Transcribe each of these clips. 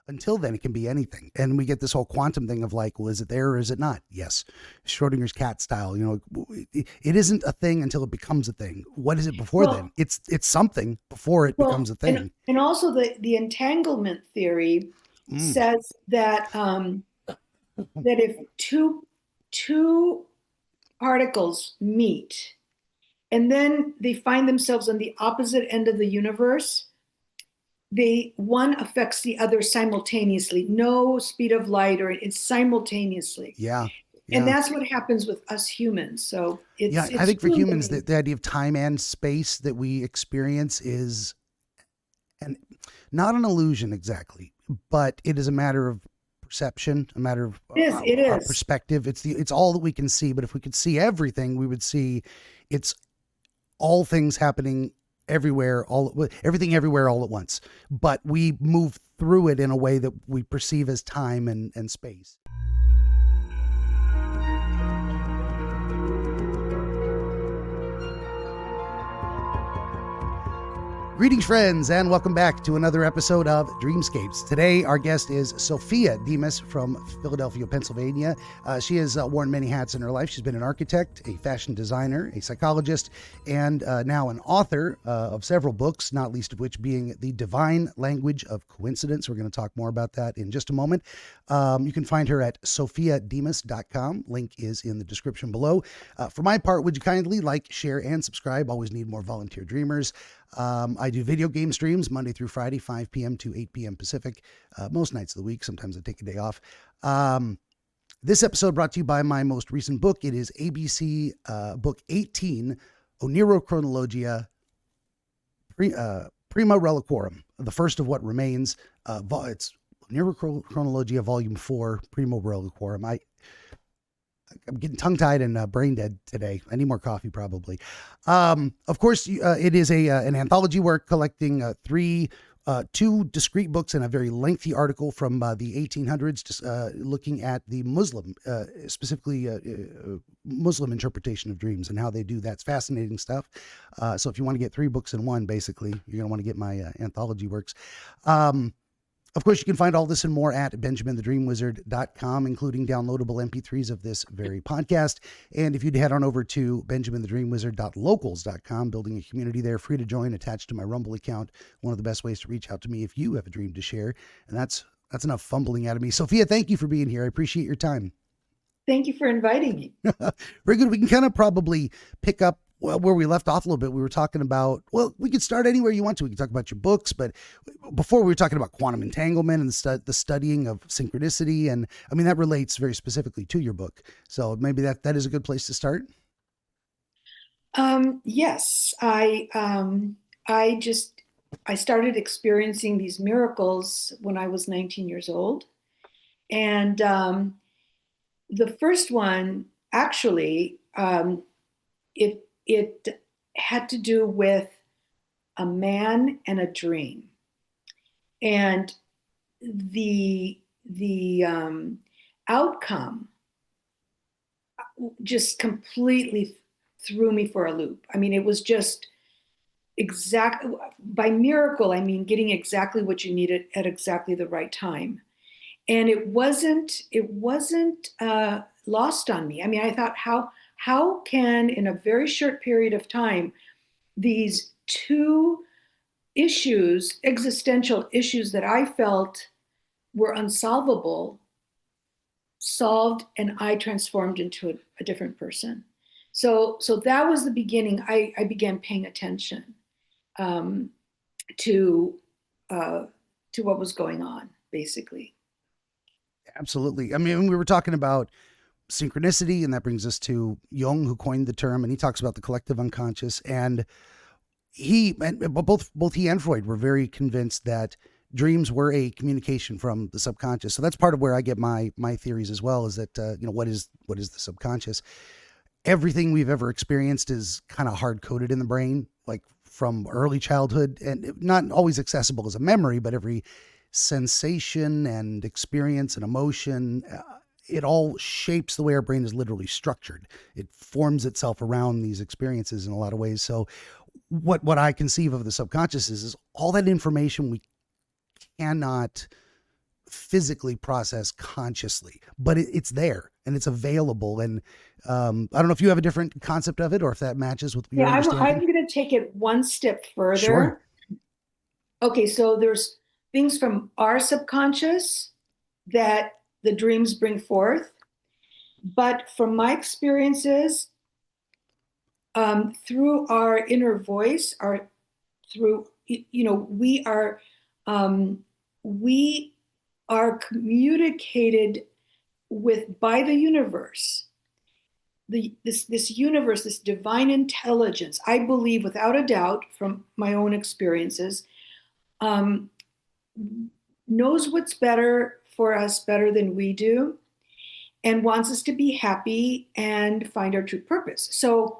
Until then, it can be anything. And we get this whole quantum thing of like, well, is it there or is it not? Yes. Schrodinger's cat style, it isn't a thing until it becomes a thing. What is it before then? Well, It's something before it becomes well, a and thing. and also the entanglement theory Mm. says that if two particles meet and then they find themselves on the opposite end of the universe, they one affects the other simultaneously. No speed of light, or it's simultaneously. Yeah. And Yeah. that's what happens with us humans. So Yeah. I it's think for really humans, amazing. the idea of time and space that we experience is and not an illusion exactly, but it is a matter of perception, a matter of It our is. perspective. It's all that we can see. But if we could see everything, we would see it's all things happening everywhere, everything everywhere all at once. But we move through it in a way that we perceive as time and space. Greetings, friends, and welcome back to another episode of Dreamscapes. Today, our guest is Sophia Demas from Philadelphia, Pennsylvania. She has worn many hats in her life. She's been an architect, a fashion designer, a psychologist, and now an author of several books, not least of which being The Divine Language of Coincidence. We're going to talk more about that in just a moment. You can find her at sophiademas.com. Link is in the description below. For my part, would you kindly like, share, and subscribe? Always need more volunteer dreamers. I do video game streams Monday through Friday, 5 p.m. to 8 p.m. Pacific, most nights of the week. Sometimes I take a day off. This episode brought to you by my most recent book. It is ABC book 18, Oniro Chronologia, Prima Reliquorum, the first of what remains. It's Oniro Chronologia, Volume 4, Prima Reliquorum. I'm getting tongue-tied and brain dead today. I need more coffee, probably. Of course, it is an anthology work collecting two discrete books and a very lengthy article from the 1800s, just, looking at the Muslim, specifically Muslim interpretation of dreams and how they do that. It's fascinating stuff. So if you want to get 3 books in one, basically, you're going to want to get my anthology works. Of course, you can find all this and more at benjaminthedreamwizard.com, including downloadable MP3s of this very podcast. And if you'd head on over to benjaminthedreamwizard.locals.com, building a community there, free to join, attached to my Rumble account. One of the best ways to reach out to me if you have a dream to share. And that's enough fumbling out of me. Sophia, thank you for being here. I appreciate your time. Thank you for inviting me. Very good. We can kind of probably pick up where we left off a little bit. We were talking about, well, we could start anywhere you want to. We can talk about your books, but before we were talking about quantum entanglement and the studying of synchronicity. And I mean, that relates very specifically to your book. So maybe that is a good place to start. Yes, I just I started experiencing these miracles when I was 19 years old, and the first one actually it had to do with a man and a dream, and the outcome just completely threw me for a loop. I mean, it was just exact by miracle. I mean, getting exactly what you needed at exactly the right time, and it wasn't lost on me. I mean, I thought, how can in a very short period of time these two issues, existential issues that I felt were unsolvable, solved, and I transformed into a different person. So that was the beginning. I began paying attention um, to uh, to what was going on, basically. Absolutely. I mean, we were talking about synchronicity, and that brings us to Jung, who coined the term, and he talks about the collective unconscious. And both he and Freud were very convinced that dreams were a communication from the subconscious. So that's part of where I get my theories as well. Is that what is the subconscious? Everything we've ever experienced is kind of hard coded in the brain, like from early childhood, and not always accessible as a memory, but every sensation and experience and emotion, it all shapes the way our brain is literally structured. It forms itself around these experiences in a lot of ways. So what I conceive of the subconscious is all that information we cannot physically process consciously, but it's there and it's available. And I don't know if you have a different concept of it or if that matches with your Yeah, understanding. I'm going to take it one step Sure. further. Okay, so there's things from our subconscious that the dreams bring forth. But from my experiences, through our inner voice, our through um, we are communicated with by the universe. This universe, this divine intelligence, I believe without a doubt from my own experiences, um, knows what's better for us better than we do, and wants us to be happy and find our true purpose. So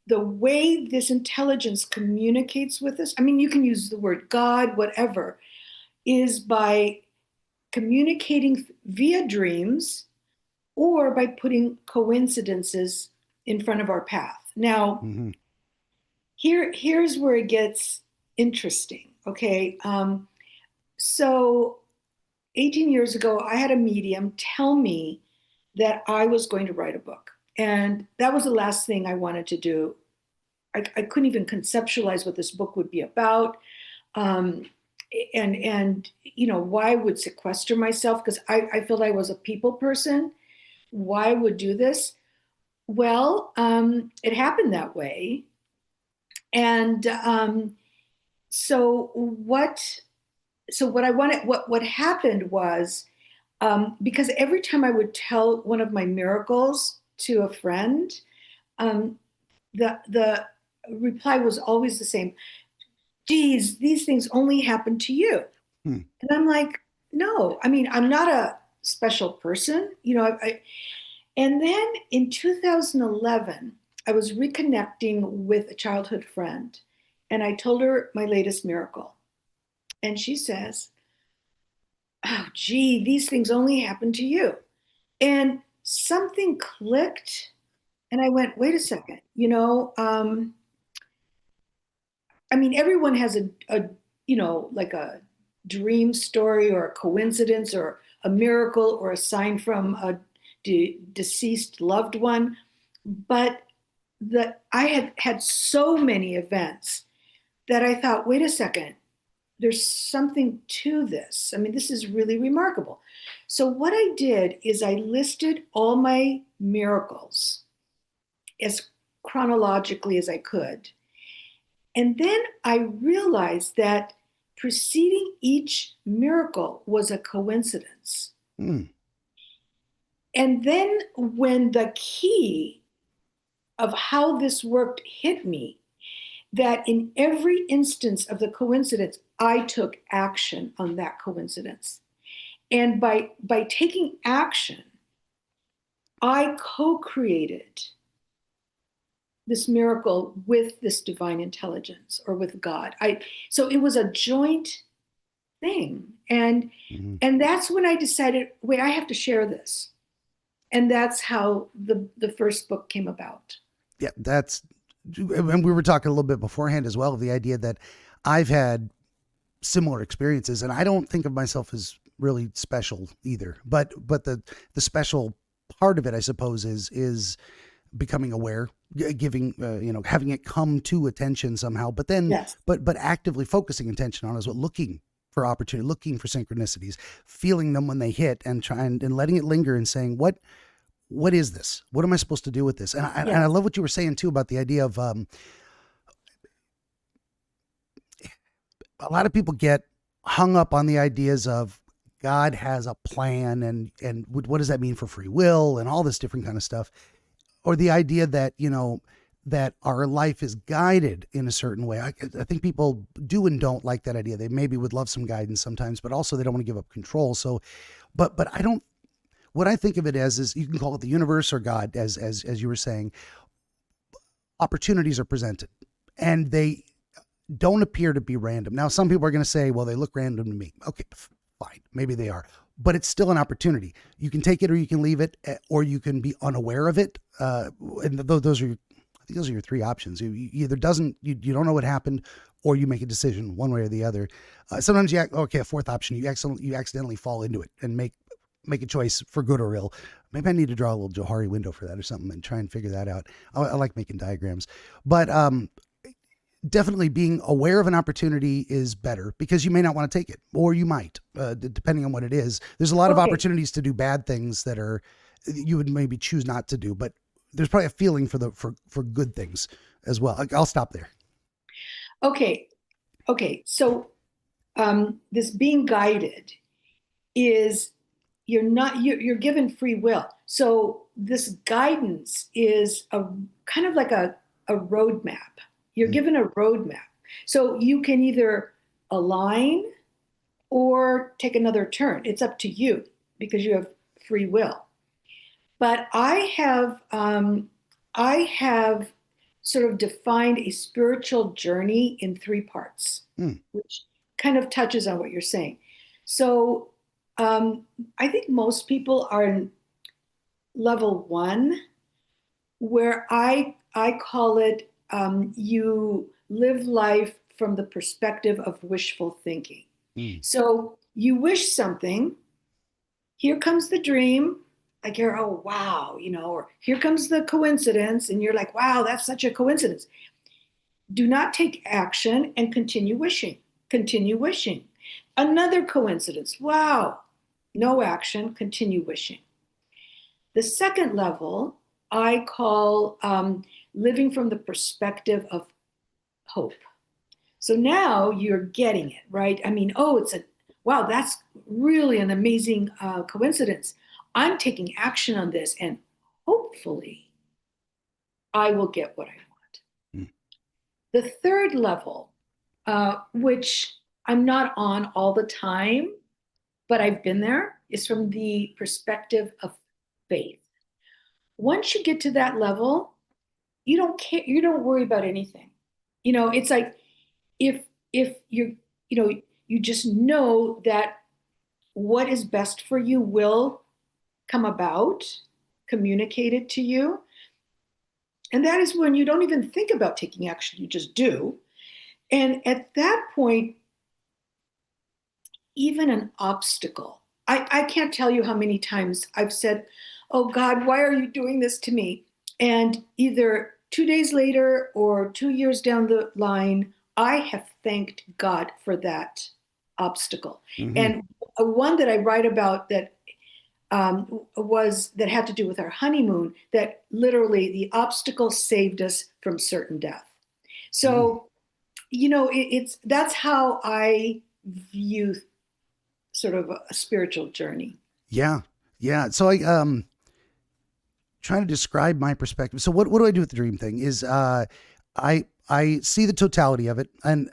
the way this intelligence communicates with us, I mean, you can use the word God, whatever, is by communicating via dreams or by putting coincidences in front of our path. Now, Mm-hmm. here's where it gets interesting. Okay. So 18 years ago, I had a medium tell me that I was going to write a book. And that was the last thing I wanted to do. I couldn't even conceptualize what this book would be about. Um, why I would sequester myself, because I felt I was a people person. Why I would do this? Well, it happened that way. And so what what happened was, because every time I would tell one of my miracles to a friend, um, the reply was always the same. Geez, these things only happen to you. Hmm. And I'm like, no, I mean, I'm not a special person, and then in 2011, I was reconnecting with a childhood friend, and I told her my latest miracle. And she says, oh, gee, these things only happen to you. And something clicked, and I went, wait a second, I mean, everyone has like a dream story or a coincidence or a miracle or a sign from a deceased loved one. But I had had so many events that I thought, wait a second, there's something to this. I mean, this is really remarkable. So what I did is I listed all my miracles as chronologically as I could. And then I realized that preceding each miracle was a coincidence. Hmm. And then when the key of how this worked hit me, that in every instance of the coincidence, I took action on that coincidence. And by taking action, I co-created this miracle with this divine intelligence or with God. So it was a joint thing. And Mm-hmm. and that's when I decided, wait, I have to share this. And that's how the first book came about. Yeah, and we were talking a little bit beforehand as well of the idea that I've had similar experiences, and I don't think of myself as really special either. But the special part of it, I suppose, is becoming aware, giving having it come to attention somehow. But then, Yes. but actively focusing attention on is what looking for opportunity, looking for synchronicities, feeling them when they hit, and trying and letting it linger and saying what is this? What am I supposed to do with this? And I Yes. love what you were saying too about the idea of a lot of people get hung up on the ideas of God has a plan and what does that mean for free will and all this different kind of stuff, or the idea that that our life is guided in a certain way. I think people do and don't like that idea. They maybe would love some guidance sometimes, but also they don't want to give up control. So, but I don't. What I think of it as is you can call it the universe or God, as you were saying. Opportunities are presented, and they don't appear to be random. Now, some people are going to say, well, they look random to me. Okay, fine. Maybe they are. But it's still an opportunity. You can take it or you can leave it, or you can be unaware of it. And those are, I those are your three options. You either you don't know what happened, or you make a decision one way or the other. Sometimes a fourth option, you accidentally fall into it and make a choice for good or ill. Maybe I need to draw a little Johari window for that or something and try and figure that out. I like making diagrams, but definitely being aware of an opportunity is better, because you may not want to take it, or you might, depending on what it is. There's a lot of opportunities to do bad things that you would maybe choose not to do, but there's probably a feeling for good things as well. I'll stop there. Okay. So this being guided is, you're given free will. So this guidance is a kind of like a roadmap. You're given a roadmap. So you can either align or take another turn. It's up to you, because you have free will. But I have sort of defined a spiritual journey in 3 parts, which kind of touches on what you're saying. So I think most people are in level 1, where I call it, you live life from the perspective of wishful thinking. So you wish something, here comes the dream, like you're, oh, wow, or here comes the coincidence, and you're like, wow, that's such a coincidence. Do not take action and continue wishing. Another coincidence, wow, no action, continue wishing. The second level I call living from the perspective of hope. So now you're getting it, right? I mean, wow, that's really an amazing coincidence. I'm taking action on this, and hopefully I will get what I want. The third level, which I'm not on all the time, but I've been there, is from the perspective of faith. Once you get to that level, you don't care, you don't worry about anything. It's like, if you just know that what is best for you will come about, communicated to you. And that is when you don't even think about taking action, you just do. And at that point, even an obstacle, I can't tell you how many times I've said, oh God, why are you doing this to me? And either 2 days later or 2 years down the line, I have thanked God for that obstacle. And one that I write about that that had to do with our honeymoon, that literally the obstacle saved us from certain death. So, that's how I view sort of a spiritual journey. Yeah. So I trying to describe my perspective. So what do I do with the dream thing is I see the totality of it, and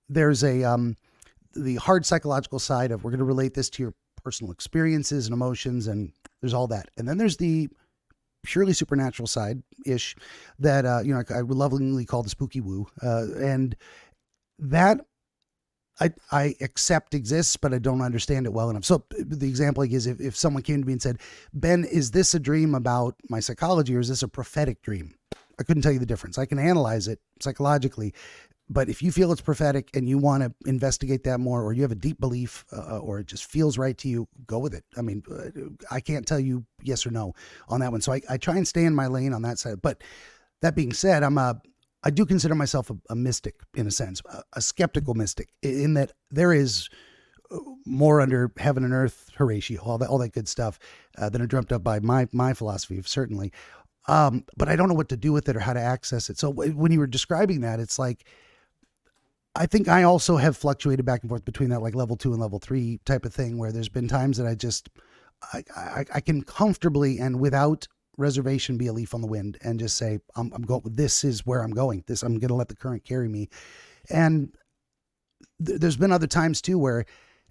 there's the hard psychological side of, we're going to relate this to your personal experiences and emotions, and there's all that. And then there's the purely supernatural side ish that I would lovingly call the spooky woo, and that I accept exists, but I don't understand it well enough. So the example is, if someone came to me and said, Ben, is this a dream about my psychology, or is this a prophetic dream? I couldn't tell you the difference. I can analyze it psychologically, but if you feel it's prophetic and you want to investigate that more, or you have a deep belief, or it just feels right to you, go with it. I mean, I can't tell you yes or no on that one. So I try and stay in my lane on that side. But that being said, I do consider myself a mystic, in a sense, a skeptical mystic, in that there is more under heaven and earth, Horatio, all that good stuff, than are dreamt up by my philosophy, certainly. But I don't know what to do with it or how to access it. So when you were describing that, it's like, I think I also have fluctuated back and forth between that, like level 2 and level 3 type of thing, where there's been times that I can comfortably and without reservation be a leaf on the wind and just say, I'm going, this is where I'm going. I'm going to let the current carry me. And there's been other times too where,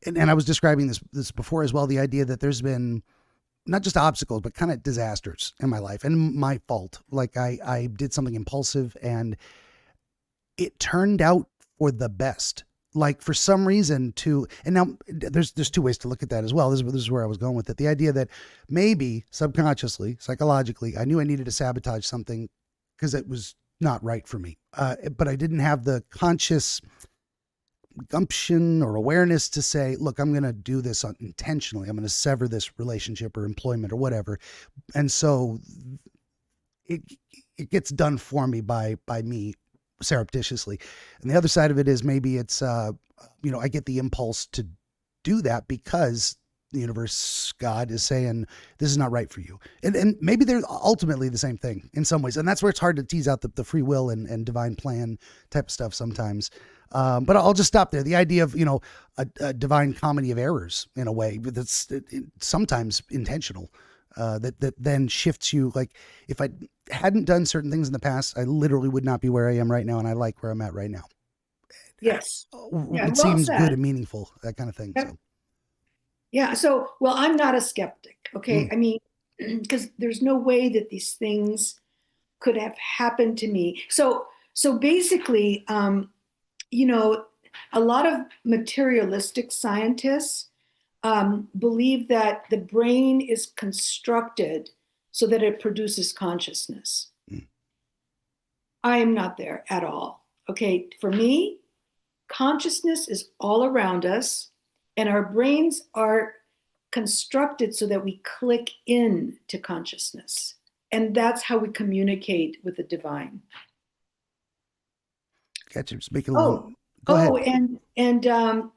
and I was describing this before as well, the idea that there's been not just obstacles, but kind of disasters in my life, and my fault. Like I did something impulsive and it turned out for the best. Like for some reason and now there's 2 ways to look at that as well. This is where I was going with it. The idea that maybe subconsciously, psychologically, I knew I needed to sabotage something because it was not right for me. But I didn't have the conscious gumption or awareness to say, look, I'm going to do this intentionally. I'm going to sever this relationship or employment or whatever. And so it gets done for me by me surreptitiously. And the other side of it is maybe it's, I get the impulse to do that because the universe, God is saying, this is not right for you. And maybe they're ultimately the same thing in some ways. And that's where it's hard to tease out the free will and divine plan type of stuff sometimes. But I'll just stop there. The idea of, a divine comedy of errors in a way that's sometimes intentional, that then shifts you. Like if I hadn't done certain things in the past, I literally would not be where I am right now. And I like where I'm at right now. Yes. Yeah, It well seems good said. and meaningful, that kind of thing. Yep. So, Yeah. So, well, I'm not a skeptic. Okay. mm, I mean, because there's no way that these things could have happened to me. So basically, you know, a lot of materialistic scientists believe that the brain is constructed so that it produces consciousness. mm. I am not there at all. Okay. For me, consciousness is all around us, and our brains are constructed so that we click in to consciousness. And that's how we communicate with the divine. Catch it. Just make it a Oh, long. Go oh, ahead. and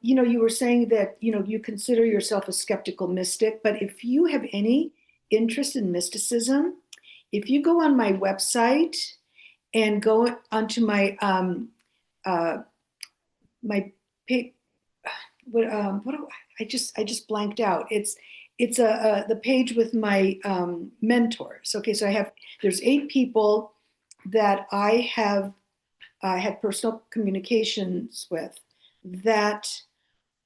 you were saying that you consider yourself a skeptical mystic, but if you have any interest in mysticism, if you go on my website and go onto uh, my pa- what do I just blanked out. It's the page with my mentors. Okay, so there's 8 people that I had personal communications with that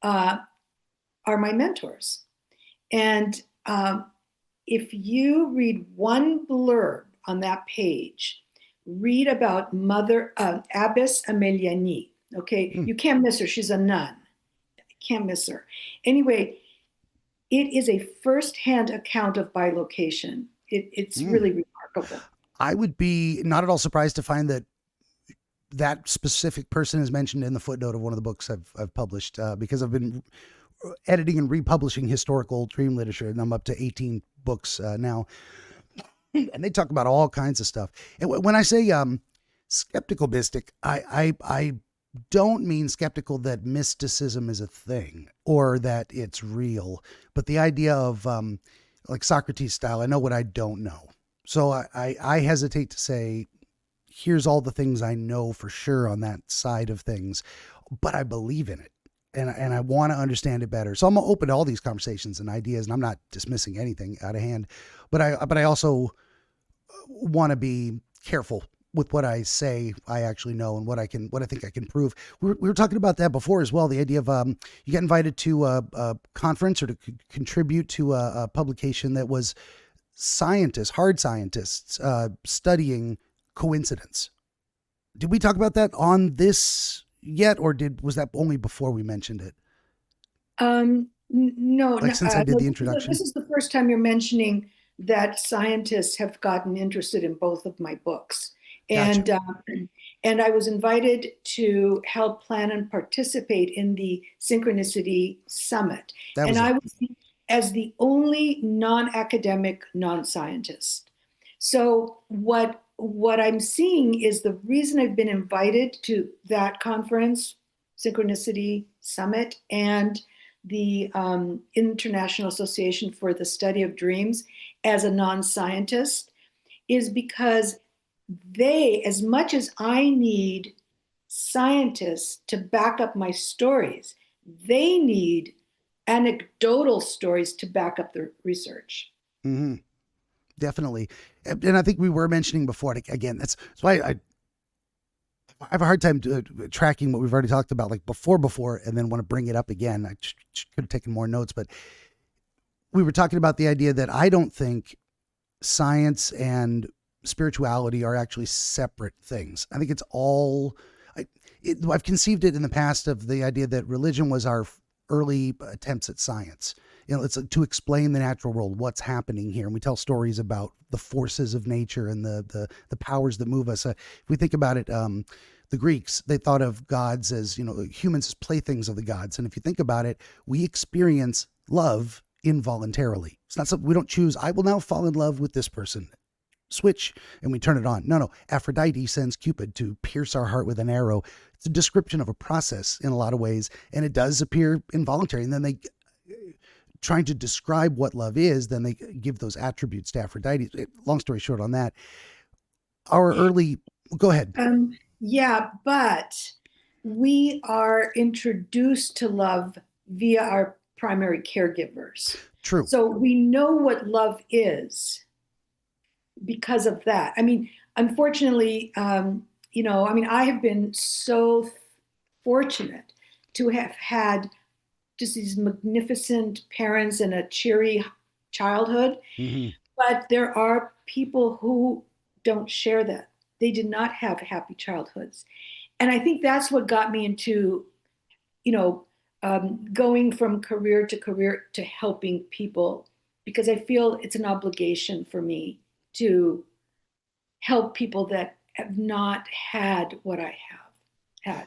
uh, are my mentors. And if you read one blurb on that page, read about Mother Abbess Emiliani. Okay, Mm, you can't miss her. She's a nun. Can't miss her. Anyway, it is a first-hand account of bilocation. It's mm. really remarkable. I would be not at all surprised to find that that specific person is mentioned in the footnote of one of the books I've published, because I've been editing and republishing historical dream literature, and I'm up to 18 books now, and they talk about all kinds of stuff. And when I say skeptical mystic, I don't mean skeptical that mysticism is a thing or that it's real, but the idea of like Socrates style. I know what I don't know, so I hesitate to say here's all the things I know for sure on that side of things, but I believe in it. And I want to understand it better. So I'm open to all these conversations and ideas, and I'm not dismissing anything out of hand, but I also want to be careful with what I say I actually know and what I think I can prove. We were talking about that before as well. The idea of you get invited to a conference or to contribute to a publication that was hard scientists, studying coincidence. Did we talk about that on this yet, or was that only before we mentioned it? No, Like no, since I did no, the this introduction. is the first time you're mentioning that scientists have gotten interested in both of my books. Gotcha. And I was invited to help plan and participate in the Synchronicity Summit. That And was I it. was as the only non-academic, non-scientist. So what I'm seeing is the reason I've been invited to that conference, Synchronicity Summit, and the International Association for the Study of Dreams as a non-scientist is because they, as much as I need scientists to back up my stories, they need anecdotal stories to back up the research. Hmm. Definitely. And I think we were mentioning before, again, that's why I have a hard time tracking what we've already talked about, like before, and then want to bring it up again. I could have taken more notes, but we were talking about the idea that I don't think science and spirituality are actually separate things. I think it's all, I've conceived it in the past of the idea that religion was our early attempts at science. it's to explain the natural world, what's happening here. And we tell stories about the forces of nature and the powers that move us. If we think about it, the Greeks, they thought of gods as, humans as playthings of the gods. And if you think about it, we experience love involuntarily. It's not something we don't choose. I will now fall in love with this person. Switch, and we turn it on. No. Aphrodite sends Cupid to pierce our heart with an arrow. It's a description of a process in a lot of ways, and it does appear involuntary. And then they, trying to describe what love is, then they give those attributes to Aphrodite. Long story short on that, our early, go ahead. Yeah, but we are introduced to love via our primary caregivers. True. So we know what love is because of that. I mean, unfortunately, I have been so fortunate to have had just these magnificent parents and a cheery childhood. Mm-hmm. But there are people who don't share that. They did not have happy childhoods. And I think that's what got me into, going from career to helping people, because I feel it's an obligation for me to help people that have not had what I have had.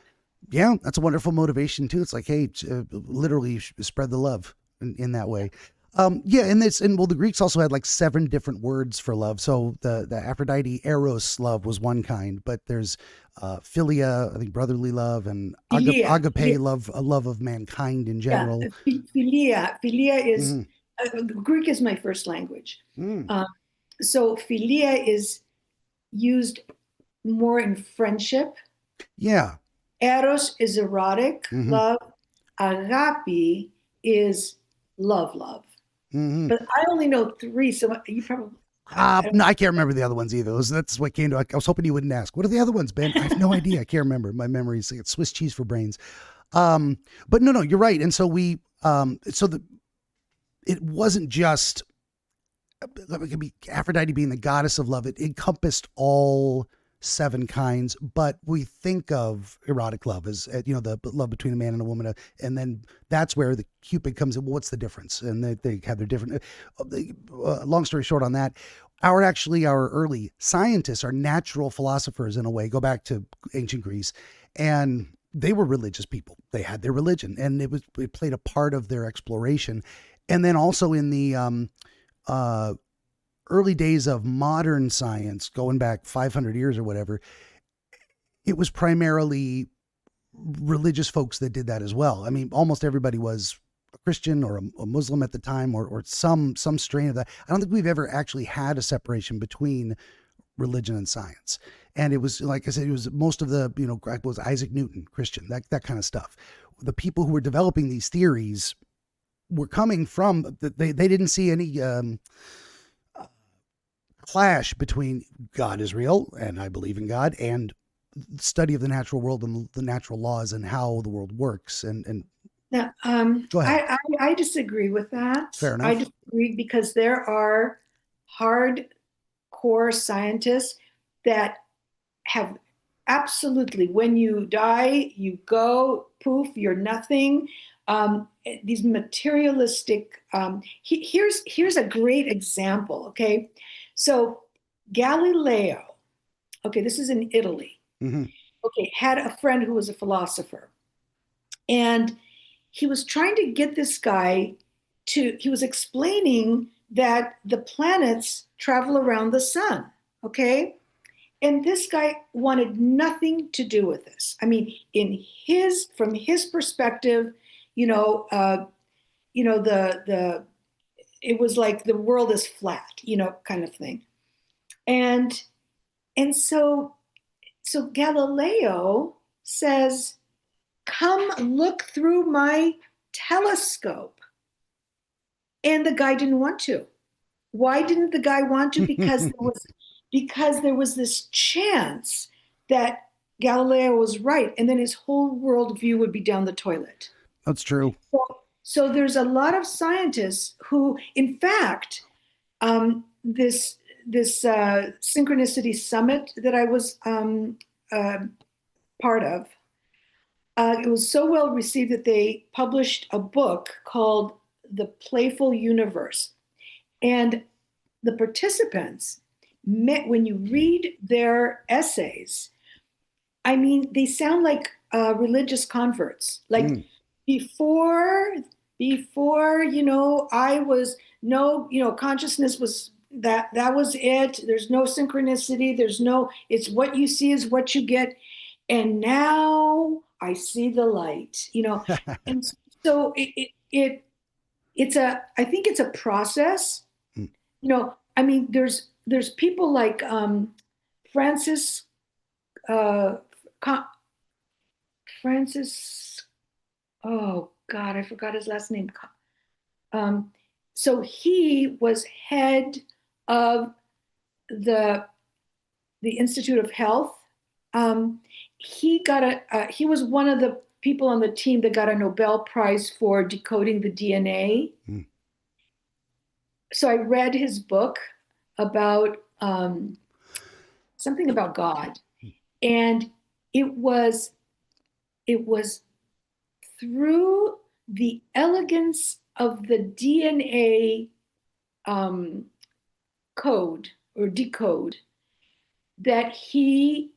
Yeah, that's a wonderful motivation too. It's like, hey, literally spread the love in that way. Yeah, and the Greeks also had like 7 different words for love. So the Aphrodite eros love was one kind, but there's philia, I think brotherly love, and Philia, agape love, a love of mankind in yeah, general. philia is Mm, Greek is my first language. mm, So philia is used more in friendship. yeah. Eros is erotic Hmm. love. Agape is love. Hmm. But I only know 3, so you probably. No, I can't remember the other ones either. That's what came to. I was hoping you wouldn't ask. What are the other ones, Ben? I have no idea. I can't remember. My memory's like Swiss cheese for brains. But no, you're right. And so it wasn't just it could be Aphrodite being the goddess of love. It encompassed all 7 kinds, but we think of erotic love as, the love between a man and a woman. And then that's where the Cupid comes in. Well, what's the difference? And they have their different, long story short on that, our early scientists are natural philosophers in a way, go back to ancient Greece, and they were religious people. They had their religion, and it played a part of their exploration. And then also in the, uh, early days of modern science, going back 500 years or whatever, it was primarily religious folks that did that as well. I mean, almost everybody was a Christian or a Muslim at the time, or some strain of that. I don't think we've ever actually had a separation between religion and science. And it was, like I said, it was most of the, was Isaac Newton, Christian, that kind of stuff. The people who were developing these theories were coming from, they didn't see any, clash between God is real and I believe in God, and study of the natural world and the natural laws and how the world works. And Now, go ahead. I disagree with that. Fair I enough. disagree because there are hardcore scientists that have absolutely, when you die, you go poof, you're nothing. These materialistic. Here's a great example. Okay, so Galileo. Okay, this is in Italy. Mm-hmm. Okay, had a friend who was a philosopher, and he was trying to get this guy he was explaining that the planets travel around the sun. Okay, and this guy wanted nothing to do with this. I mean, from his perspective, the it was like the world is flat, kind of thing. And so Galileo says, "Come look through my telescope." And the guy didn't want to. Why didn't the guy want to? Because there was this chance that Galileo was right, and then his whole worldview would be down the toilet. That's true. So there's a lot of scientists who, in fact, this synchronicity summit that I was part of, it was so well received that they published a book called the playful universe. And the participants met, when you read their essays, I mean, they sound like religious converts. Like Mm. before, I was no, consciousness was that was it. There's no synchronicity. There's no. It's what you see is what you get. And now I see the light. And so it's I think it's a process. Mm. I mean, there's people like Francis uh, Francis. Oh God, I forgot his last name. Um, so he was head of the Institute of Health. He was one of the people on the team that got a Nobel Prize for decoding the DNA. Mm. So I read his book about something about God, and it was through the elegance of the DNA code or decode that he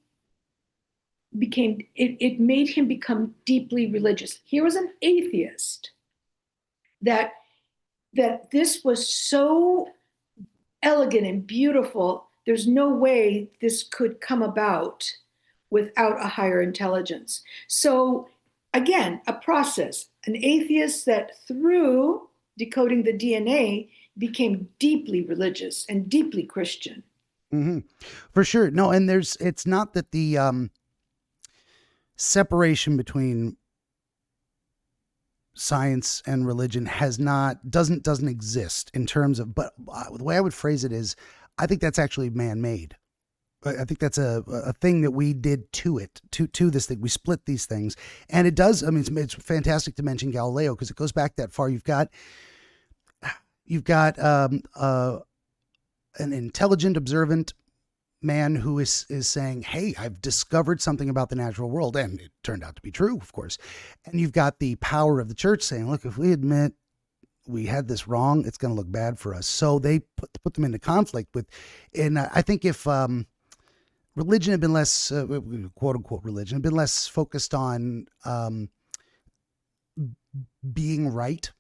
it made him become deeply religious. He was an atheist, that this was so elegant and beautiful. There's no way this could come about without a higher intelligence. So again, a process. An atheist that through decoding the DNA became deeply religious and deeply Christian. Hmm. For sure. No, and it's not that the separation between science and religion doesn't exist in terms of, but the way I would phrase it is, I think that's actually man-made. I think that's a thing that we did to it, to this thing. We split these things, and it does. I mean, it's fantastic to mention Galileo because it goes back that far. You've got an intelligent, observant man who is saying, "Hey, I've discovered something about the natural world," and it turned out to be true, of course. And you've got the power of the church saying, "Look, if we admit we had this wrong, it's going to look bad for us." So they put them into conflict with, and I think if religion had been less, quote unquote, religion had been less focused on being right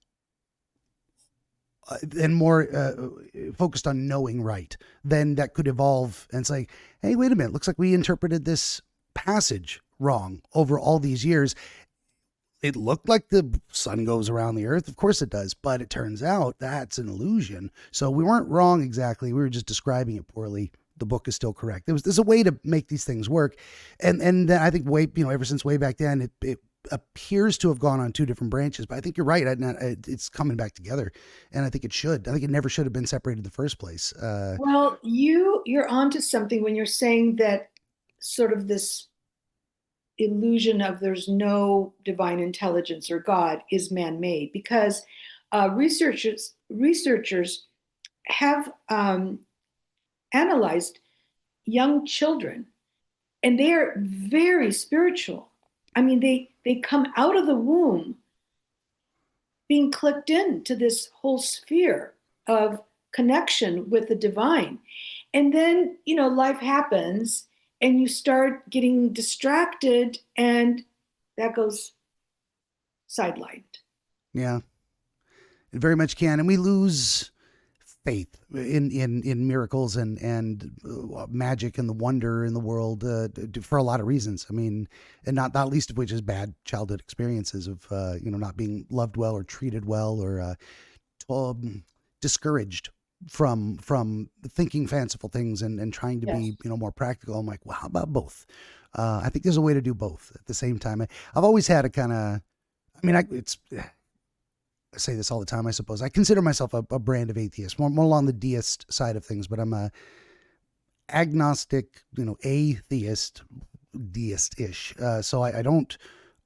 and more focused on knowing right, then that could evolve and say, hey, wait a minute, looks like we interpreted this passage wrong over all these years. It looked like the sun goes around the earth. Of course it does, but it turns out that's an illusion. So we weren't wrong exactly. We were just describing it poorly. The book is still correct. There's a way to make these things work. And then I think ever since way back then, it appears to have gone on two different branches, but I think you're right. It's coming back together, and I think it should. I think it never should have been separated in the first place. Well, you're onto something when you're saying that sort of this illusion of there's no divine intelligence or God is man-made, because researchers have analyzed young children, and they are very spiritual. I mean, they come out of the womb being clicked into this whole sphere of connection with the divine. And then, life happens and you start getting distracted and that goes sidelined. Yeah, it very much can. And we lose faith in miracles and magic and the wonder in the world for a lot of reasons. I mean, and not least of which is bad childhood experiences of not being loved well or treated well or discouraged from thinking fanciful things and trying to Yes. be more practical. I'm like, well, how about both? I think there's a way to do both at the same time. I've always had a kind of, I mean, I say this all the time, I suppose. I consider myself a brand of atheist, more along the deist side of things, but I'm a agnostic, atheist, deist-ish. So I don't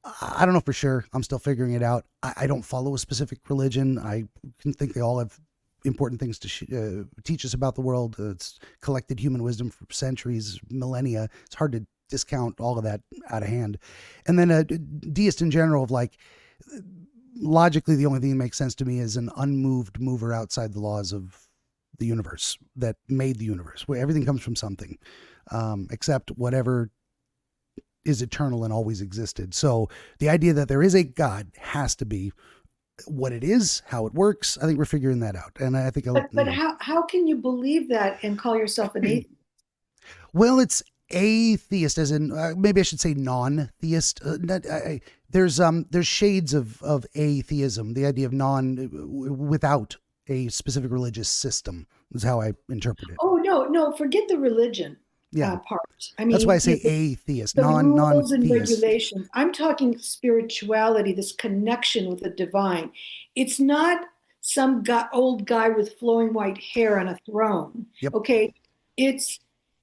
know for sure. I'm still figuring it out. I don't follow a specific religion. I can think they all have important things to teach us about the world. It's collected human wisdom for centuries, millennia. It's hard to discount all of that out of hand. And then a deist in general of like, logically, the only thing that makes sense to me is an unmoved mover outside the laws of the universe that made the universe, where everything comes from something, except whatever is eternal and always existed. So the idea that there is a God has to be what it is, how it works. I think we're figuring that out. And I think, But how can you believe that and call yourself an atheist? well, it's atheist, as in maybe I should say non-theist. There's shades of atheism. The idea of without a specific religious system is how I interpret it. Oh no, no, forget the religion Yeah, part. I that's why I mean, say atheist, the rules and non-theist. regulations. I'm talking spirituality, this connection with the divine. It's not some old guy with flowing white hair on a throne. Yep. Okay, it's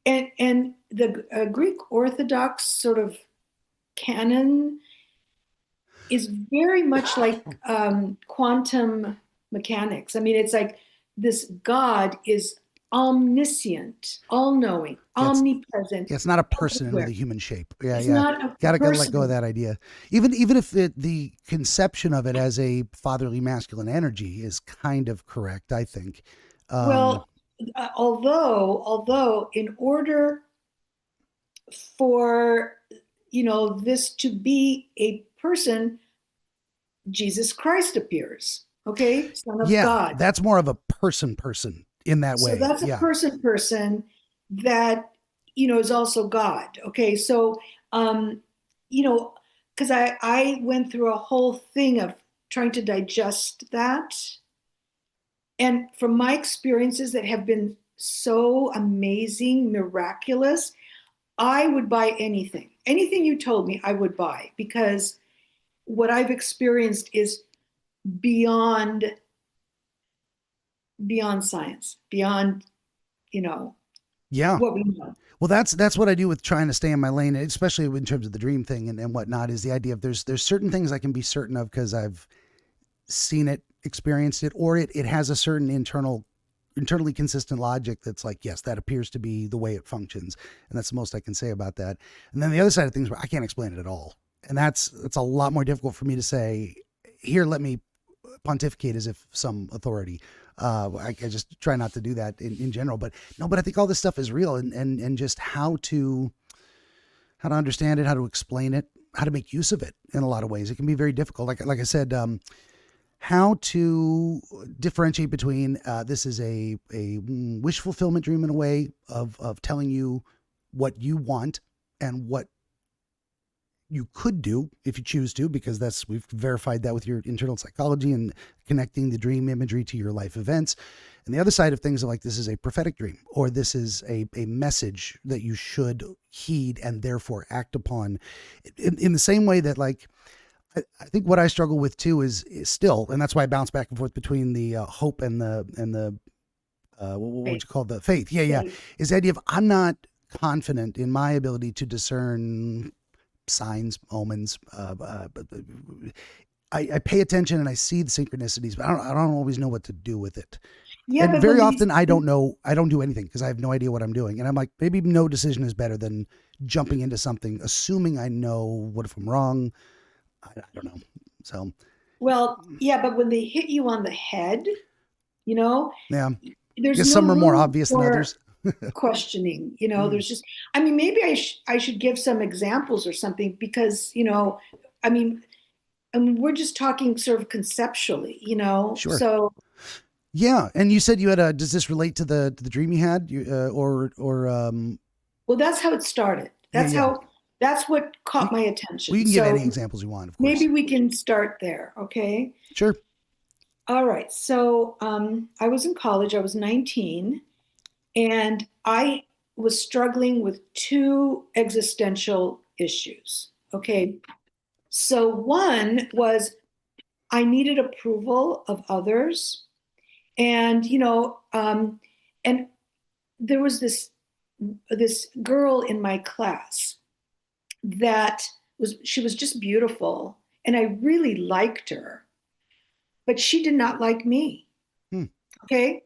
and the Greek Orthodox sort of canon is very much like quantum mechanics. I mean, it's like this God is omniscient, all knowing, Yeah, omnipresent, it's not a person with everywhere. a human shape. Yeah, It's yeah. not a Gotta let go of person. that idea. Even if the conception of it as a fatherly masculine energy is kind of correct, I think. Um, Well, although in order for this to be a person, Jesus Christ appears. Okay, Son of yeah, God. that's more of a person in that So way. that's a Yeah, person that is also God. Okay, so you know, because I went through a whole thing of trying to digest that, and from my experiences that have been so amazing, miraculous, I would buy anything. Anything you told me, I would buy because what I've experienced is beyond beyond science, beyond you know yeah. what we know. Well, that's what I do with trying to stay in my lane, especially in terms of the dream thing and whatnot. Is the idea of there's certain things I can be certain of because I've seen it, experienced it, or it has a certain internally consistent logic that's like, yes, that appears to be the way it functions. And that's the most I can say about that. And then the other side of things where I can't explain it at all. And that's a lot more difficult for me to say, here, let me pontificate as if some authority. I just try not to do that in general, but no, but I think all this stuff is real and just how to understand it, how to explain it, how to make use of it in a lot of ways. It can be very difficult. Like I said, how to differentiate between this is a wish fulfillment dream in a way of telling you what you want and what you could do if you choose to, because we've verified that with your internal psychology and connecting the dream imagery to your life events. And the other side of things are like, this is a prophetic dream, or this is a message that you should heed and therefore act upon in the same way that like, I think what I struggle with too is still, and that's why I bounce back and forth between the hope and the what would Faith, you call the faith? Yeah, yeah. faith. Is the idea of I'm not confident in my ability to discern signs, omens. I pay attention and I see the synchronicities, but I don't always know what to do with it. Yeah, And but very when these, often I don't know, I don't do anything because I have no idea what I'm doing. And I'm like, maybe no decision is better than jumping into something, assuming I know. What if I'm wrong? I don't know. So well, yeah, but when they hit you on the head, you know, yeah, I there's guess no some are more room obvious than for others. questioning. Mm. There's just, I mean, maybe I should give some examples or something because, I mean, we're just talking sort of conceptually, Sure. so Yeah, and you said you had a. Does this relate to the dream you had? Or well, that's how it started. yeah, yeah. That's what caught We my we attention. can give So any examples you want, of maybe course. we can start there. Okay. Sure. All right. So I was in college, I was 19, and I was struggling with two existential issues. Okay. So one was I needed approval of others. And, and there was this girl in my class that she was just beautiful and I really liked her, but she did not like me. Hmm. Okay.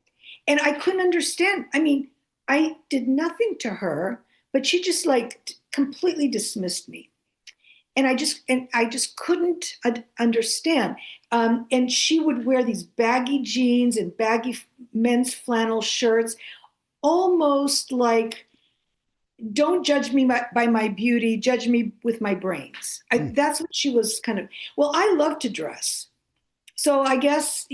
And I couldn't understand. I mean, I did nothing to her, but she just like completely dismissed me. and I just couldn't understand. And she would wear these baggy jeans and baggy men's flannel shirts, almost like, don't judge me by my beauty, judge me with my brains. That's what she was kind of. Well, I love to dress, so I guess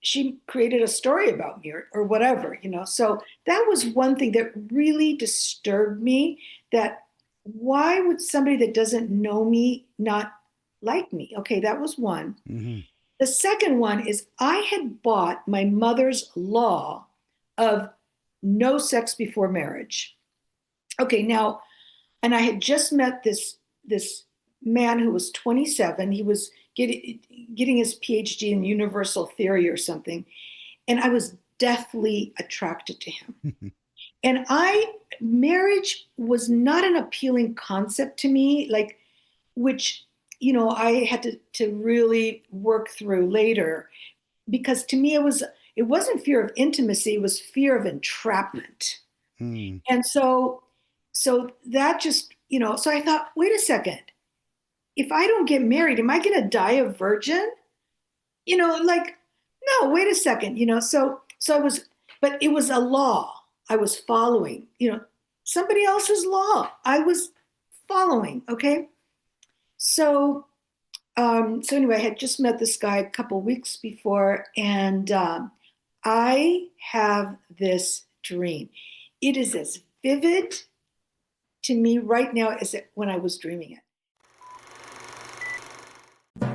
she created a story about me, or whatever. So that was one thing that really disturbed me. That why would somebody that doesn't know me not like me? Okay, that was one. Mm-hmm. The second one is I had bought my mother's law of no sex before marriage. Okay, now, and I had just met this man who was 27. He was getting his PhD in universal theory or something, and I was deathly attracted to him. And marriage was not an appealing concept to me, like, which I had to really work through later, because to me it wasn't fear of intimacy, it was fear of entrapment. Mm. And so that just, so I thought, wait a second, if I don't get married, am I going to die a virgin? Like, no, wait a second, so I was, but it was a law I was following, somebody else's law I was following. Okay. So anyway, I had just met this guy a couple weeks before, and I have this dream. It is as vivid to me right now as when I was dreaming it.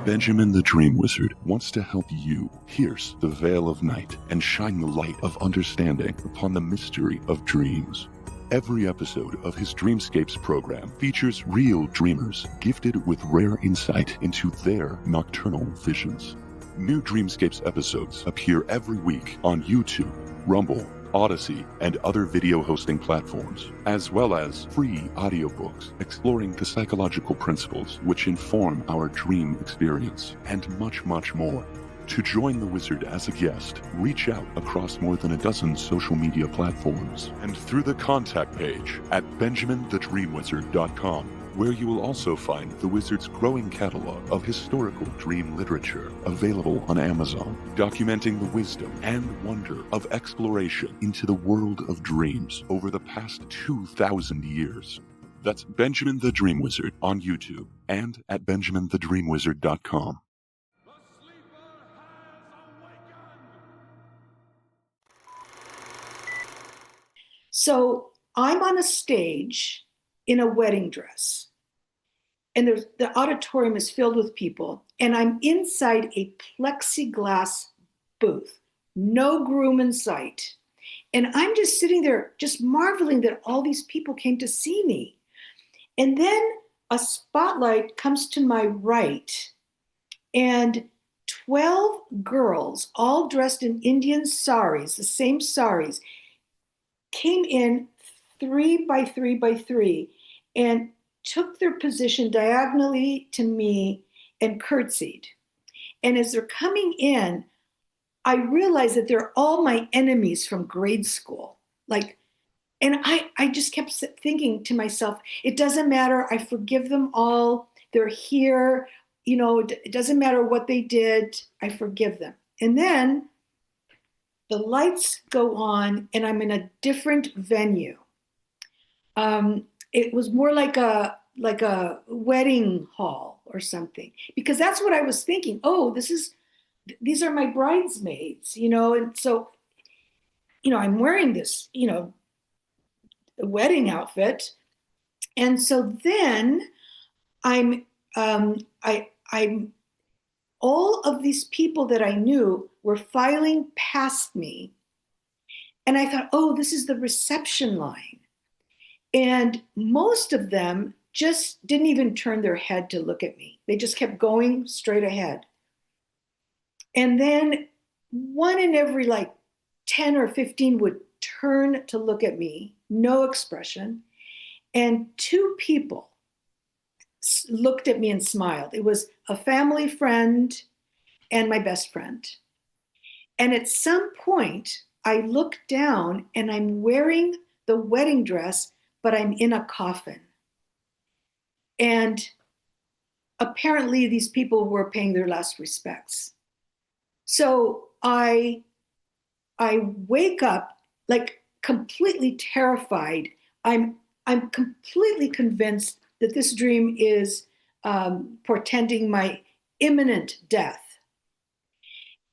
Benjamin the Dream Wizard wants to help you pierce the veil of night and shine the light of understanding upon the mystery of dreams. Every episode of his Dreamscapes program features real dreamers gifted with rare insight into their nocturnal visions. New Dreamscapes episodes appear every week on YouTube, Rumble, Odyssey, and other video hosting platforms, as well as free audiobooks exploring the psychological principles which inform our dream experience, and much, much more. To join the wizard as a guest, reach out across more than a dozen social media platforms and through the contact page at benjaminthedreamwizard.com, where you will also find the wizard's growing catalog of historical dream literature available on Amazon, documenting the wisdom and wonder of exploration into the world of dreams over the past 2,000 years. That's Benjamin the Dream Wizard on YouTube and at benjaminthedreamwizard.com. So I'm on a stage in a wedding dress, and the auditorium is filled with people, and I'm inside a plexiglass booth, no groom in sight. And I'm just sitting there, just marveling that all these people came to see me. And then a spotlight comes to my right, and 12 girls, all dressed in Indian saris, the same saris, came in 3 by 3 by 3 and took their position diagonally to me and curtsied. And as they're coming in, I realized that they're all my enemies from grade school. And I just kept thinking to myself, it doesn't matter. I forgive them all. They're here. It doesn't matter what they did. I forgive them. And then the lights go on, and I'm in a different venue. It was more like a wedding hall or something, because that's what I was thinking. Oh, these are my bridesmaids, and so, I'm wearing this, wedding outfit. And so then I'm all of these people that I knew were filing past me. And I thought, oh, this is the reception line. And most of them just didn't even turn their head to look at me. They just kept going straight ahead. And then one in every 10 or 15 would turn to look at me, no expression. And 2 people looked at me and smiled. It was a family friend and my best friend. And at some point, I look down and I'm wearing the wedding dress, but I'm in a coffin. And apparently these people were paying their last respects. So I wake up like completely terrified. I'm completely convinced that this dream is portending my imminent death.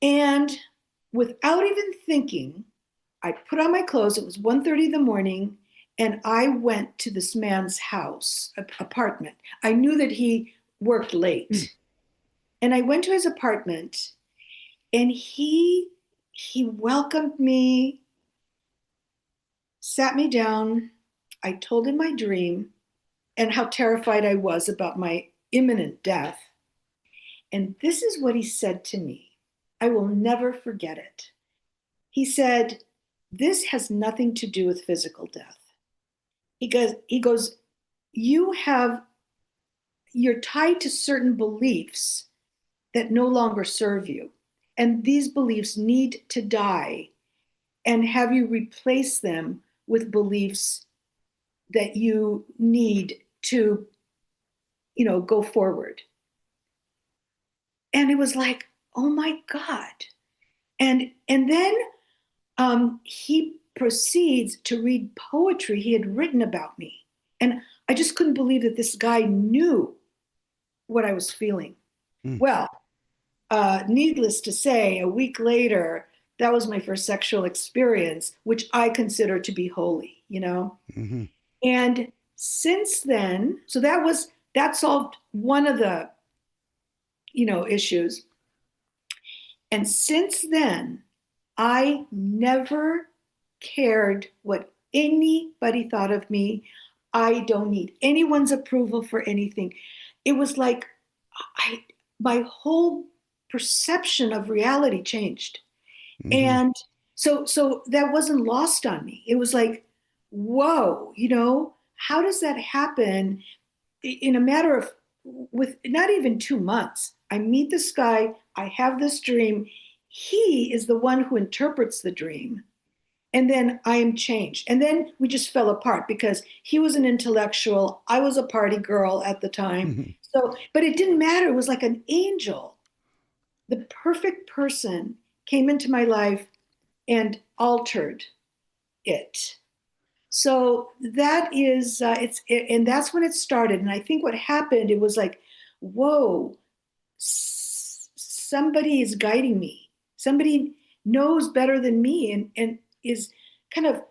And without even thinking, I put on my clothes. It was 1:30 in the morning, and I went to this man's house, apartment. I knew that he worked late. And I went to his apartment, and he welcomed me, sat me down. I told him my dream and how terrified I was about my imminent death. And this is what he said to me. I will never forget it. He said, "This has nothing to do with physical death." He goes, you're tied to certain beliefs that no longer serve you. And these beliefs need to die, and have you replace them with beliefs that you need to, go forward. And it was like, oh my God. And then he proceeds to read poetry he had written about me. And I just couldn't believe that this guy knew what I was feeling. Well, needless to say, a week later, that was my first sexual experience, which I consider to be holy, Mm-hmm. And since then, so that solved one of the, issues. And since then, I never cared what anybody thought of me. I don't need anyone's approval for anything. It was like my whole perception of reality changed. Mm-hmm. And so that wasn't lost on me. It was like, whoa, how does that happen in a matter of, with not even 2 months? I meet this guy, I have this dream. He is the one who interprets the dream. And then I am changed. And then we just fell apart because he was an intellectual. I was a party girl at the time. Mm-hmm. So, but it didn't matter. It was like an angel. The perfect person came into my life and altered it. So that is, and that's when it started. And I think what happened, it was like, whoa, somebody is guiding me. Somebody knows better than me, and is kind of,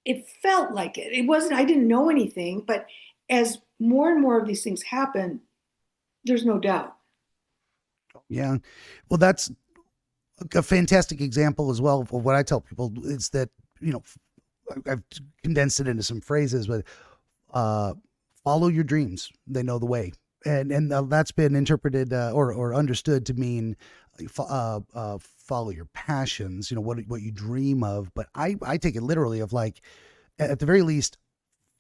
it felt like it. It wasn't, I didn't know anything, but as more and more of these things happen, there's no doubt. Yeah. Well, that's a fantastic example as well of what I tell people is that, I've condensed it into some phrases, but follow your dreams. They know the way. And that's been interpreted or understood to mean follow your passions, what you dream of. But I take it literally of like, at the very least,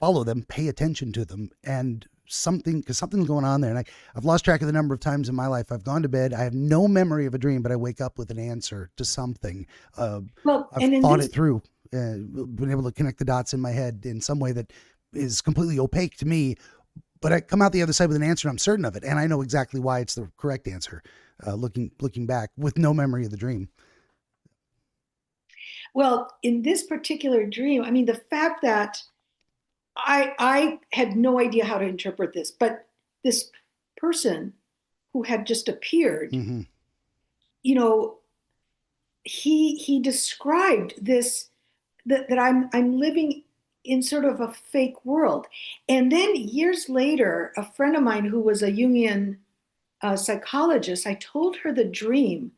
follow them, pay attention to them, and because something's going on there. And I've lost track of the number of times in my life I've gone to bed. I have no memory of a dream, but I wake up with an answer to something. Well, I've thought it through, been able to connect the dots in my head in some way that is completely opaque to me, but I come out the other side with an answer. I'm certain of it, and I know exactly why it's the correct answer. Looking back with no memory of the dream. Well, in this particular dream, I mean, the fact that I had no idea how to interpret this, but this person who had just appeared, Mm-hmm. you know, he described this, that I'm living in sort of a fake world. And then years later, a friend of mine who was a Jungian psychologist, I told her the dream,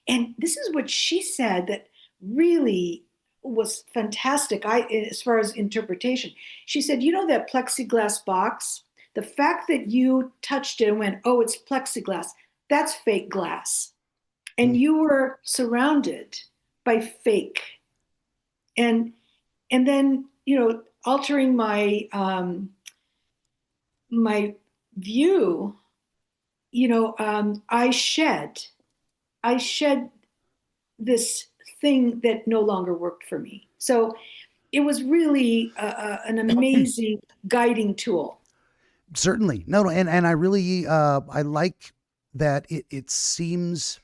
and this is what she said that really was fantastic. As far as interpretation, she said, that plexiglass box, the fact that you touched it and went, oh, it's plexiglass, that's fake glass. And you were surrounded by fake. And then, altering my my view, I shed this thing that no longer worked for me. So it was really an amazing guiding tool. Certainly. No, and I really, I like that it seems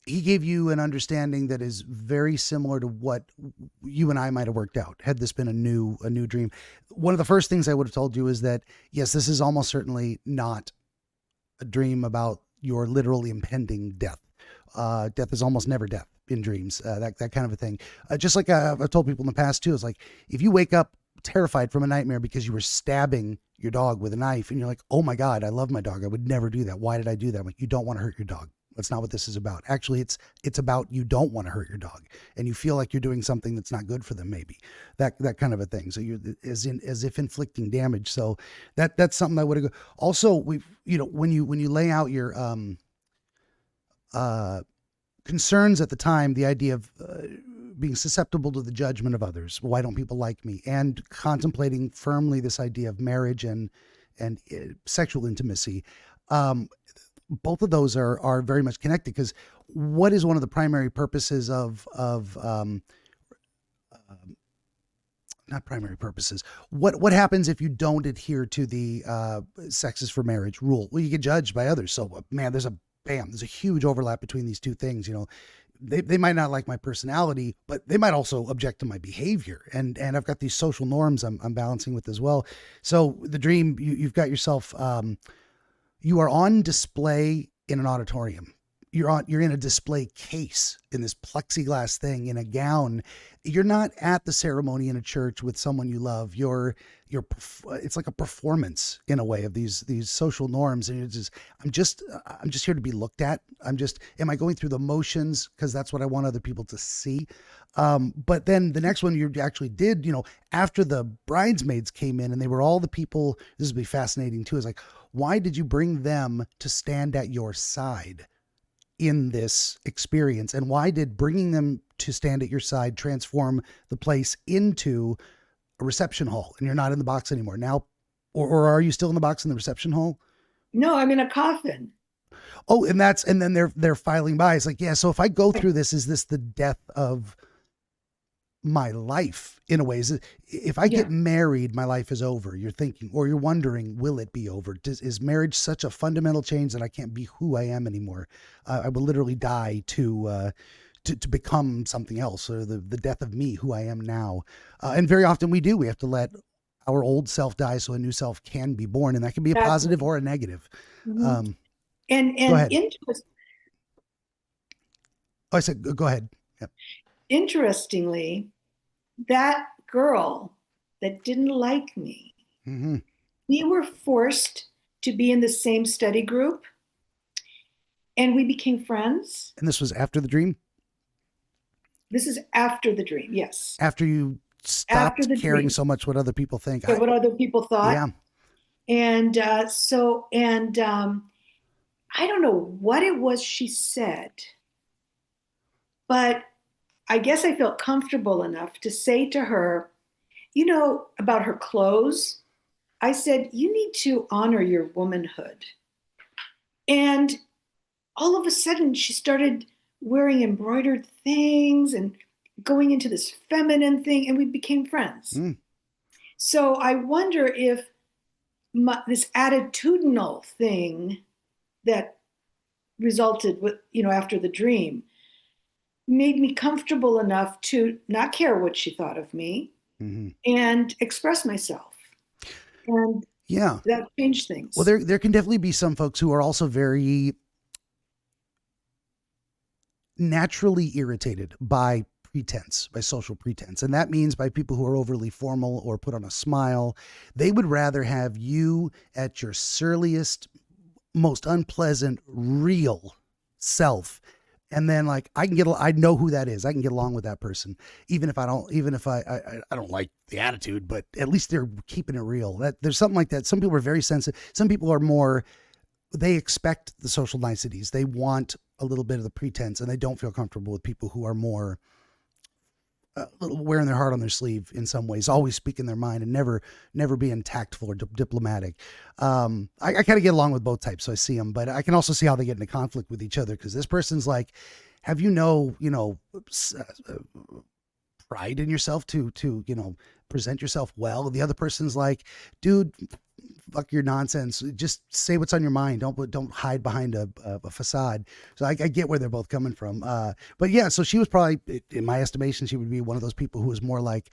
he gave you an understanding that is very similar to what you and I might have worked out had this been a new dream. One of the first things I would have told you is that yes, this is almost certainly not a dream about your literal impending death. Death is almost never death in dreams. That kind of a thing. Just like I've told people in the past too. It's like if you wake up terrified from a nightmare because you were stabbing your dog with a knife, and you're like, "Oh my God, I love my dog. I would never do that. Why did I do that?" I'm like, you don't want to hurt your dog. That's not what this is about. Actually, it's about you don't want to hurt your dog, and you feel like you're doing something that's not good for them. Maybe that kind of a thing. So you're as if inflicting damage. So that's something I would have. Also, when you lay out your uh concerns at the time, the idea of being susceptible to the judgment of others. Why don't people like me? And contemplating firmly this idea of marriage and sexual intimacy. Both of those are very much connected because what is one of the primary purposes of not primary purposes. What happens if you don't adhere to the sexes for marriage rule? Well, you get judged by others. So man, there's a huge overlap between these two things. They might not like my personality, but they might also object to my behavior. And I've got these social norms I'm balancing with as well. So the dream, you've got yourself, you are on display in an auditorium. You're in a display case in this plexiglass thing in a gown. You're not at the ceremony in a church with someone you love. It's like a performance in a way of these social norms. And I'm just here to be looked at. Am I going through the motions? Cause that's what I want other people to see. But then the next one you actually did, after the bridesmaids came in and they were all the people, this would be fascinating too, is like, why did you bring them to stand at your side in this experience? And why did bringing them to stand at your side transform the place into a reception hall and you're not in the box anymore now? Or are you still in the box in the reception hall? No, I'm in a coffin. Oh, and then they're filing by. It's like, yeah, so if I go through this, is this the death of my life in a way? If I get married, my life is over. You're thinking, or you're wondering, will it be over? Is marriage such a fundamental change that I can't be who I am anymore? I will literally die to become something else, or the death of me, who I am now. And very often we have to let our old self die so a new self can be born. And that can be a positive or a negative. Mm-hmm. Go ahead. I said, go ahead. Yep. Interestingly, that girl that didn't like me, mm-hmm. we were forced to be in the same study group and we became friends. And this was after the dream? This is after the dream, yes. After you stopped caring so much what other people think. What other people thought. Yeah. And I don't know what it was she said, but I guess I felt comfortable enough to say to her, about her clothes. I said, you need to honor your womanhood. And all of a sudden she started wearing embroidered things and going into this feminine thing, and we became friends. Mm. So I wonder if this attitudinal thing that resulted with, after the dream made me comfortable enough to not care what she thought of me mm-hmm. and express myself. And yeah, that changed things. Well, there can definitely be some folks who are also very naturally irritated by pretense, by social pretense. And that means by people who are overly formal or put on a smile. They would rather have you at your surliest, most unpleasant, real self. And then I know who that is. I can get along with that person, even if I don't like the attitude, but at least they're keeping it real. There's something like that. Some people are very sensitive. Some people are more, they expect the social niceties. They want a little bit of the pretense, and they don't feel comfortable with people who are more wearing their heart on their sleeve in some ways, always speaking their mind and never being tactful or diplomatic. I kind of get along with both types, so I see them, but I can also see how they get into conflict with each other, because this person's like, have pride in yourself to present yourself well. The other person's like, dude, fuck your nonsense. Just say what's on your mind. Don't hide behind a facade. So I get where they're both coming from. But yeah, so she was probably, in my estimation, she would be one of those people who was more like,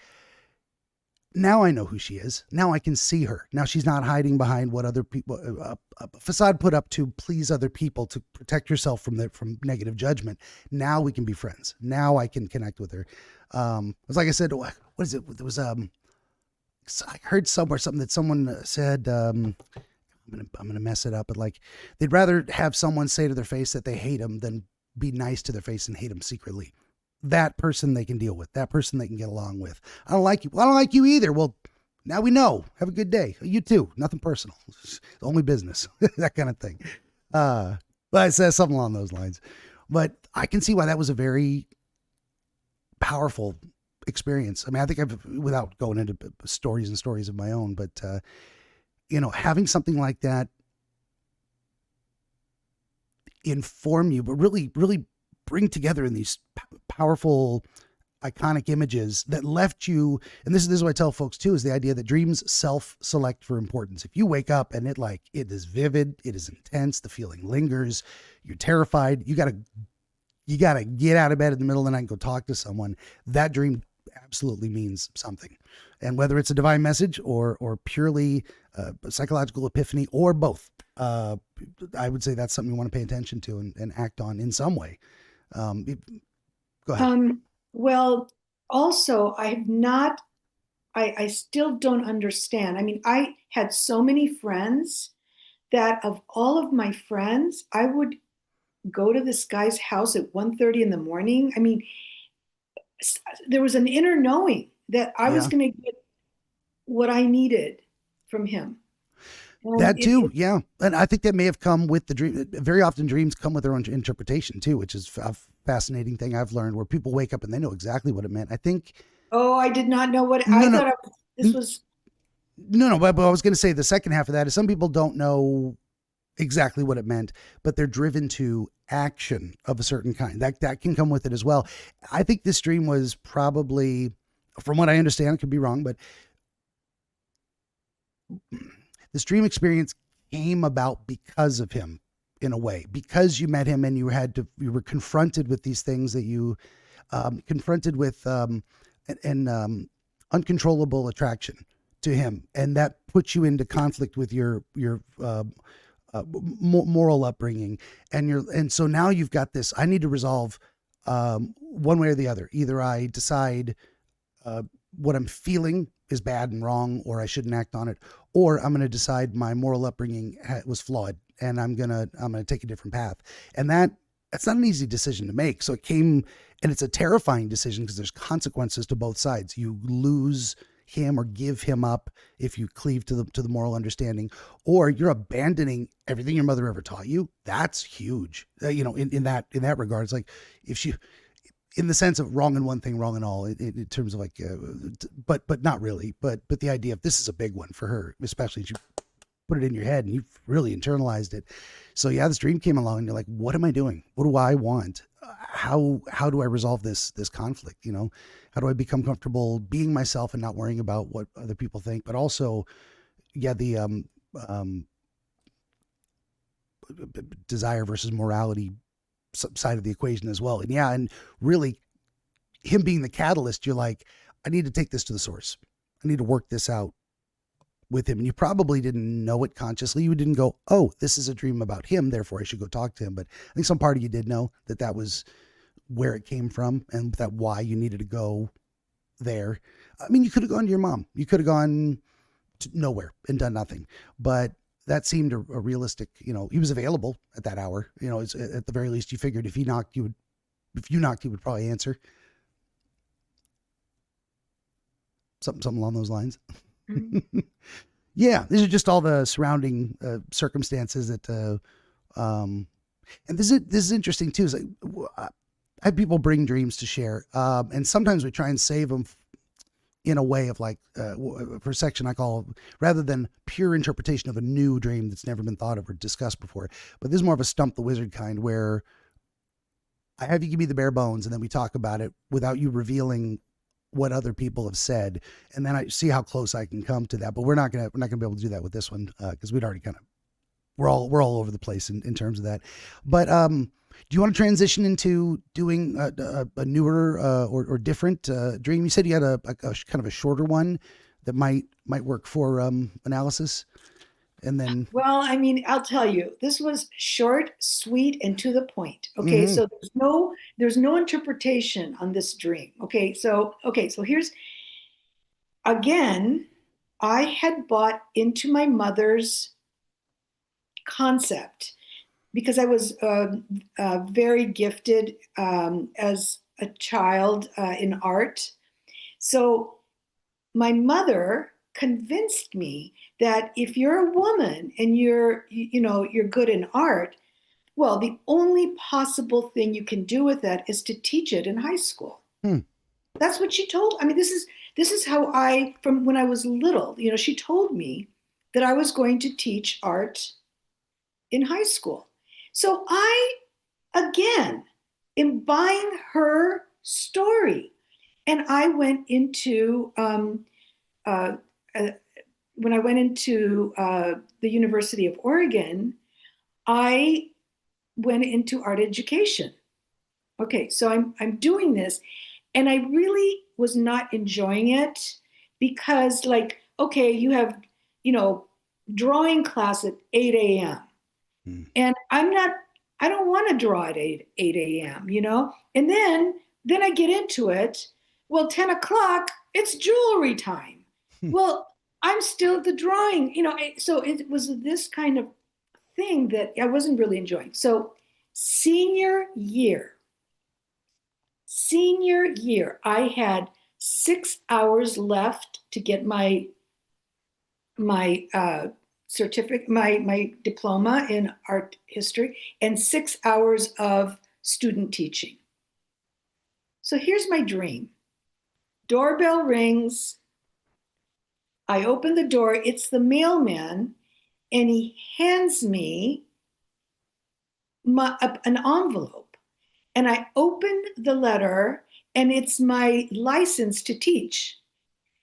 now I know who she is. Now I can see her. Now she's not hiding behind what other people, a facade put up to please other people, to protect yourself from negative judgment. Now we can be friends. Now I can connect with her. It was like I said, what is it? There was, I heard somewhere something that someone said, I'm gonna mess it up, but like, they'd rather have someone say to their face that they hate them than be nice to their face and hate them secretly. That person they can deal with, that person they can get along with. I don't like you. Well, I don't like you either. Well, now we know. Have a good day. You too. Nothing personal. It's only business. That kind of thing. But it says something along those lines. But I can see why that was a very powerful experience. I mean, I think without going into stories and stories of my own, but, having something like that inform you, but really, really bring together in these powerful, iconic images that left you. And this is what I tell folks too, is the idea that dreams self-select for importance. If you wake up and it is vivid, it is intense, the feeling lingers, you're terrified, you gotta get out of bed in the middle of the night and go talk to someone. That dream absolutely means something. And whether it's a divine message or purely a psychological epiphany or both, I would say that's something you want to pay attention to and act on in some way. Go ahead. Well, also, I still don't understand. I mean, I had so many friends that of all of my friends, I would go to this guy's house at 1:30 in the morning. I mean, there was an inner knowing that I was going to get what I needed from him. And that too, yeah. And I think that may have come with the dream. Very often dreams come with their own interpretation too, which is a fascinating thing I've learned, where people wake up and they know exactly what it meant. I think. Oh, I did not know what I thought. This was. No, but I was going to say the second half of that is some people don't know exactly what it meant, but they're driven to action of a certain kind. That can come with it as well. I think this dream was probably, from what I understand, I could be wrong, but this dream experience came about because of him, in a way, because you met him and you were confronted with these things that you confronted with an uncontrollable attraction to him, and that puts you into conflict with your moral upbringing, and so now you've got this. I need to resolve one way or the other. Either I decide what I'm feeling is bad and wrong, or I shouldn't act on it, or I'm going to decide my moral upbringing was flawed, and I'm gonna take a different path. And that's not an easy decision to make. So it came, and it's a terrifying decision because there's consequences to both sides. You lose him or give him up if you cleave to the moral understanding, or you're abandoning everything your mother ever taught you. That's huge. In that regard, it's like if she, in the sense of wrong in one thing, wrong in all, in terms of like, but not really. But the idea of this is a big one for her, especially as you put it in your head and you've really internalized it. So yeah, this dream came along and you're like, what am I doing? What do I want? How do I resolve this conflict? How do I become comfortable being myself and not worrying about what other people think? But also, yeah, the desire versus morality side of the equation as well. And yeah, and really him being the catalyst, you're like, I need to take this to the source. I need to work this out with him. And you probably didn't know it consciously. You didn't go, oh, this is a dream about him, therefore I should go talk to him. But I think some part of you did know that was where it came from and that why you needed to go there. I mean, you could have gone to your mom. You could have gone to nowhere and done nothing. But that seemed a realistic, he was available at that hour. It's, at the very least, you figured if you knocked, he would probably answer. Something along those lines. Mm-hmm. Yeah, these are just all the surrounding circumstances that, and this is interesting too. Is I have people bring dreams to share, and sometimes we try and save them in a way of like, for a section I call, rather than pure interpretation of a new dream that's never been thought of or discussed before. But this is more of a stump the wizard kind, where I have you give me the bare bones and then we talk about it without you revealing what other people have said, and then I see how close I can come to that. But we're not gonna be able to do that with this one because we'd already kind of we're all over the place in terms of that. But do you want to transition into doing a newer or different dream? You said you had a kind of a shorter one that might work for analysis, and then Well, I mean, I'll tell you, this was short, sweet, and to the point. Okay, mhm. so there's no interpretation on this dream. Okay, so here's again, I had bought into my mother's concept because I was very gifted as a child in art. So my mother convinced me that if you're a woman and you're good in art, well, the only possible thing you can do with that is to teach it in high school. Hmm. That's what she told. I mean, this is how I from when I was little. She told me that I was going to teach art in high school. So I again am buying her story, and I went into uh, uh, when I went into the University of Oregon, I went into art education. Okay, so I'm doing this, and I really was not enjoying it because, like, okay, you have, you know, drawing class at 8 a.m. Hmm. and I don't want to draw at 8 a.m., And then I get into it. Well, 10 o'clock, it's jewelry time. Well, I'm still at the drawing, so it was this kind of thing that I wasn't really enjoying. So senior year, senior year, I had 6 hours left to get my certificate, my diploma in art history, and 6 hours of student teaching. So here's my dream. Doorbell rings. I open the door. It's the mailman, and he hands me an envelope. And I open the letter, and it's my license to teach.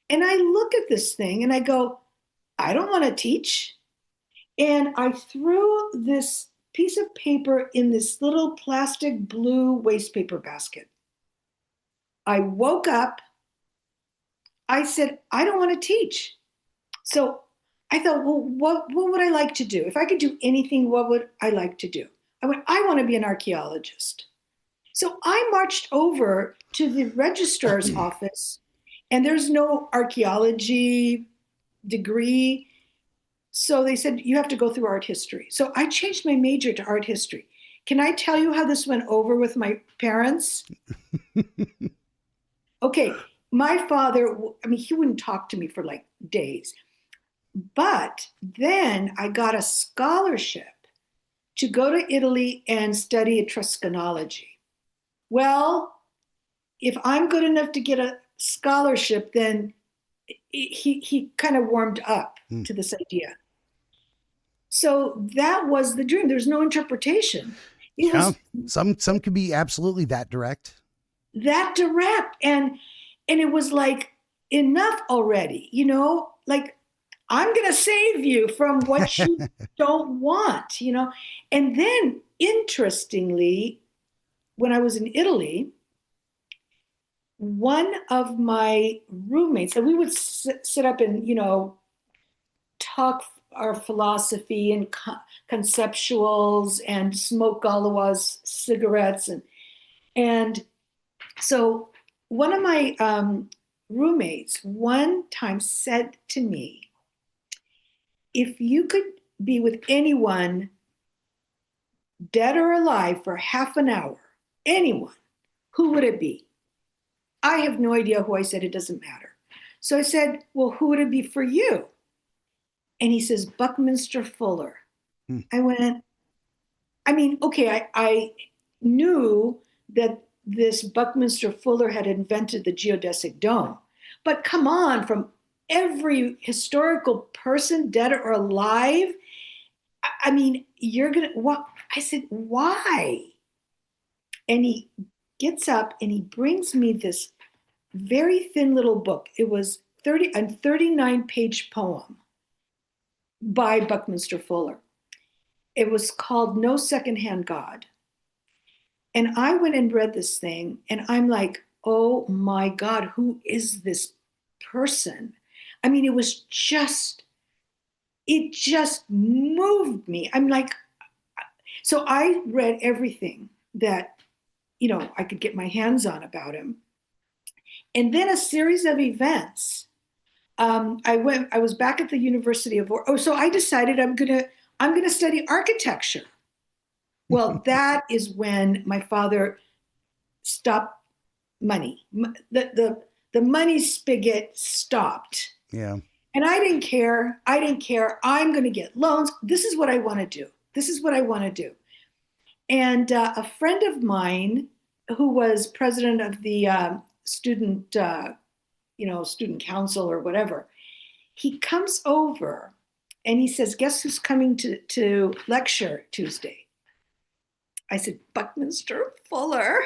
And I look at this thing and I go, I don't want to teach. And I threw this piece of paper in this little plastic blue waste paper basket. I woke up. I said, I don't want to teach. So I thought, well, what would I like to do? If I could do anything, what would I like to do? I went, I want to be an archaeologist. So I marched over to the registrar's office, and there's no archaeology degree. So they said, you have to go through art history. So I changed my major to art history. Can I tell you how this went over with my parents? Okay, my father, I mean, he wouldn't talk to me for like days. But then I got a scholarship to go to Italy and study Etruscanology. Well, if I'm good enough to get a scholarship, then he kind of warmed up to this idea. So that was the dream. There's no interpretation. It Yeah, was some could be absolutely that direct. that direct, and it was like enough already. Like I'm going to save you from what you don't want. And then, interestingly, when I was in Italy, one of my roommates, and we would sit up and, talk our philosophy and conceptuals and smoke Gaulois cigarettes. And so one of my roommates one time said to me, if you could be with anyone, dead or alive, for half an hour, anyone, who would it be? I have no idea who I said. It doesn't matter. So I said, well, who would it be for you? And he says, Buckminster Fuller. Hmm. I went, I mean, okay, I knew that this Buckminster Fuller had invented the geodesic dome. But come on, from every historical person, dead or alive, I mean, you're going to, what? I said, why? And he gets up and he brings me this very thin little book. It was a 39-page poem by Buckminster Fuller. It was called No Secondhand God. And I went and read this thing, and I'm like, oh my God, who is this person? I mean, it just moved me. I'm like, so I read everything that, I could get my hands on about him. And then a series of events. I was back at the University of, so I decided I'm gonna study architecture. Well, that is when my father stopped money. The money spigot stopped. Yeah. And I didn't care. I'm going to get loans. This is what I want to do. And a friend of mine who was president of the student, student council or whatever, he comes over and he says, guess who's coming to lecture Tuesday? I said, Buckminster Fuller.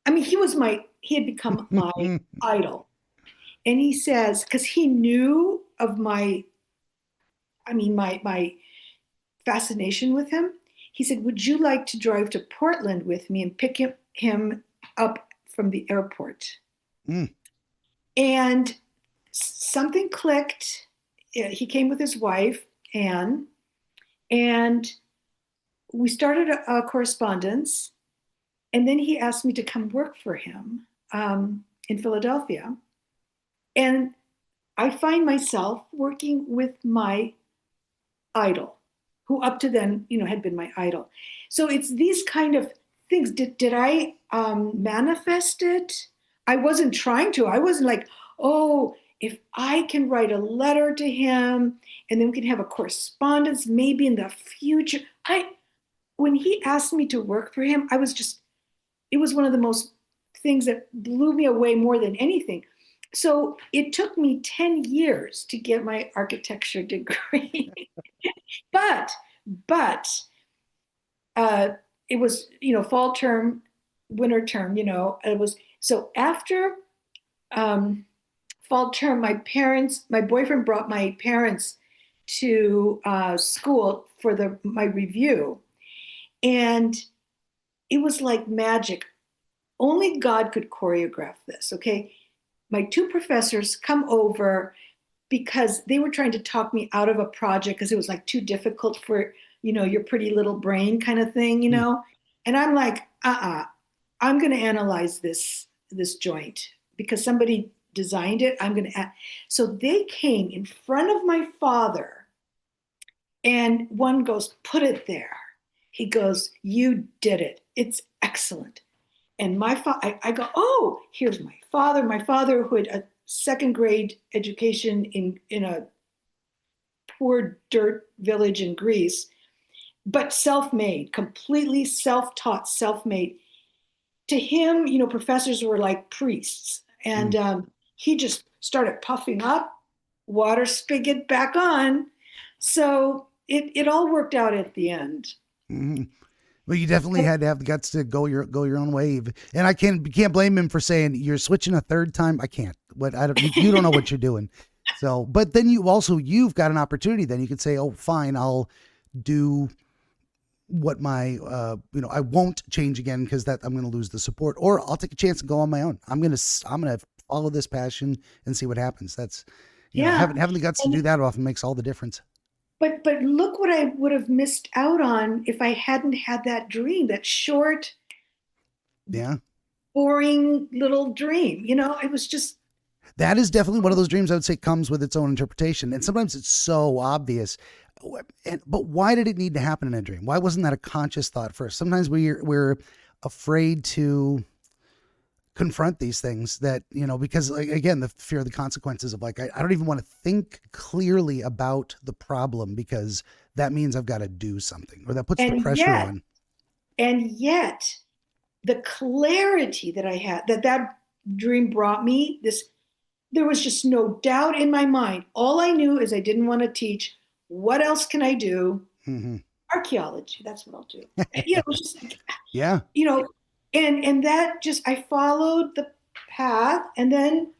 I mean, he had become my idol. And he says, because he knew of my fascination with him, he said, would you like to drive to Portland with me and pick him up from the airport? Mm. And something clicked. He came with his wife, Anne, and we started a correspondence. And then he asked me to come work for him in Philadelphia. And I find myself working with my idol, who up to then, had been my idol. So it's these kind of things. Did I manifest it? I wasn't trying to. I wasn't like, oh, if I can write a letter to him and then we can have a correspondence maybe in the future. When he asked me to work for him, it was one of the most things that blew me away more than anything. So it took me 10 years to get my architecture degree. but it was, fall term, winter term, it was, so after fall term, my boyfriend brought my parents to school for my review. And it was like magic. Only God could choreograph this, okay? My two professors come over because they were trying to talk me out of a project because it was like too difficult for, your pretty little brain kind of thing, And I'm like, I'm going to analyze this joint because somebody designed it. So they came in front of my father and one goes, put it there. He goes, you did it. It's excellent. And I go, oh, here's my father who had a second grade education in a poor dirt village in Greece, but self-made, completely self-taught, self-made. To him, professors were like priests. And he just started puffing up, water spigot back on. So it all worked out at the end. Mm-hmm. Well, you definitely had to have the guts to go your own way, and I can't blame him for saying you're switching a third time. I can't. You don't know what you're doing. So, but then you've got an opportunity. Then you could say, oh, fine, I'll do what my I won't change again because that I'm going to lose the support, or I'll take a chance and go on my own. I'm going to follow this passion and see what happens. That's having the guts to do that often makes all the difference. But look what I would have missed out on if I hadn't had that dream, that short, boring little dream. It was just. That is definitely one of those dreams I would say comes with its own interpretation. And sometimes it's so obvious. But why did it need to happen in a dream? Why wasn't that a conscious thought first? Sometimes we're afraid to confront these things that, because again, the fear of the consequences of I don't even want to think clearly about the problem because that means I've got to do something, or that puts the pressure on. And yet the clarity that I had, that dream brought me, there was just no doubt in my mind. All I knew is I didn't want to teach. What else can I do? Mm-hmm. Archaeology. That's what I'll do. It was just, and that just, I followed the path. And then,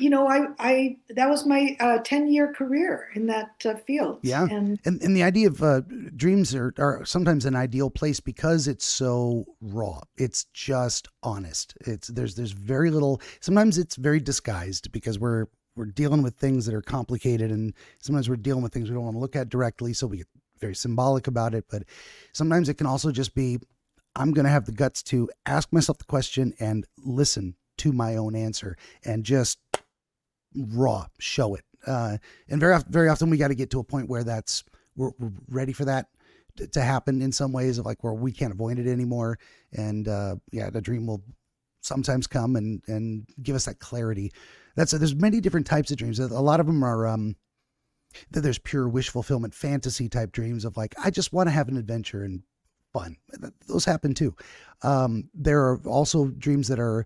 I that was my 10-year career in that field. Yeah. And And the idea of dreams are sometimes an ideal place because it's so raw. It's just honest. There's very little, sometimes it's very disguised because we're dealing with things that are complicated, and sometimes we're dealing with things we don't want to look at directly. So we get very symbolic about it, but sometimes it can also just be, I'm going to have the guts to ask myself the question and listen to my own answer and just raw show it. And very often we got to get to a point where we're ready for that to happen in some ways, of like where we can't avoid it anymore. And the dream will sometimes come and give us that clarity. There's many different types of dreams. A lot of them are there's pure wish fulfillment fantasy type dreams of like, I just want to have an adventure and fun. Those happen too. There are also dreams that are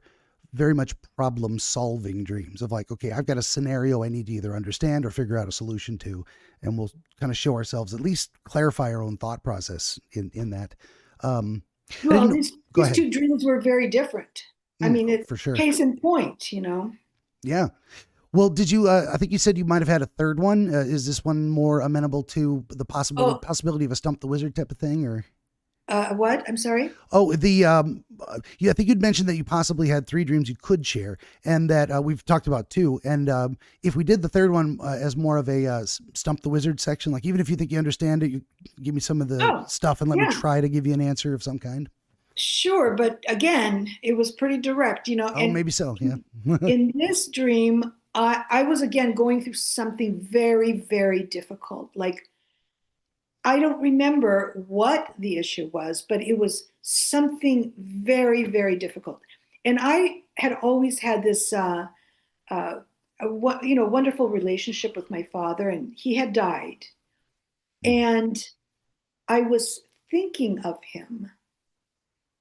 very much problem solving dreams of like, okay, I've got a scenario I need to either understand or figure out a solution to, and we'll kind of show ourselves, at least clarify our own thought process in that. well, Go these ahead. two dreams were very different. I mean, it For sure. case in point, Yeah. Well, did you, I think you said you might have had a third one. Is this one more amenable to the Oh, possibility of a stump the wizard type of thing, or? what? I'm sorry. Oh, yeah, I think you'd mentioned that you possibly had three dreams you could share, and that we've talked about two. And if we did the third one as more of a stump the wizard section, like even if you think you understand it, you give me some of the Oh, stuff and let me yeah, try to give you an answer of some kind. sure. But again, it was pretty direct, Oh, and maybe so. Yeah. in this dream, I was again going through something very, very difficult. Like, I don't remember what the issue was, but it was something very, very difficult. And I had always had this, wonderful relationship with my father, and he had died. And I was thinking of him,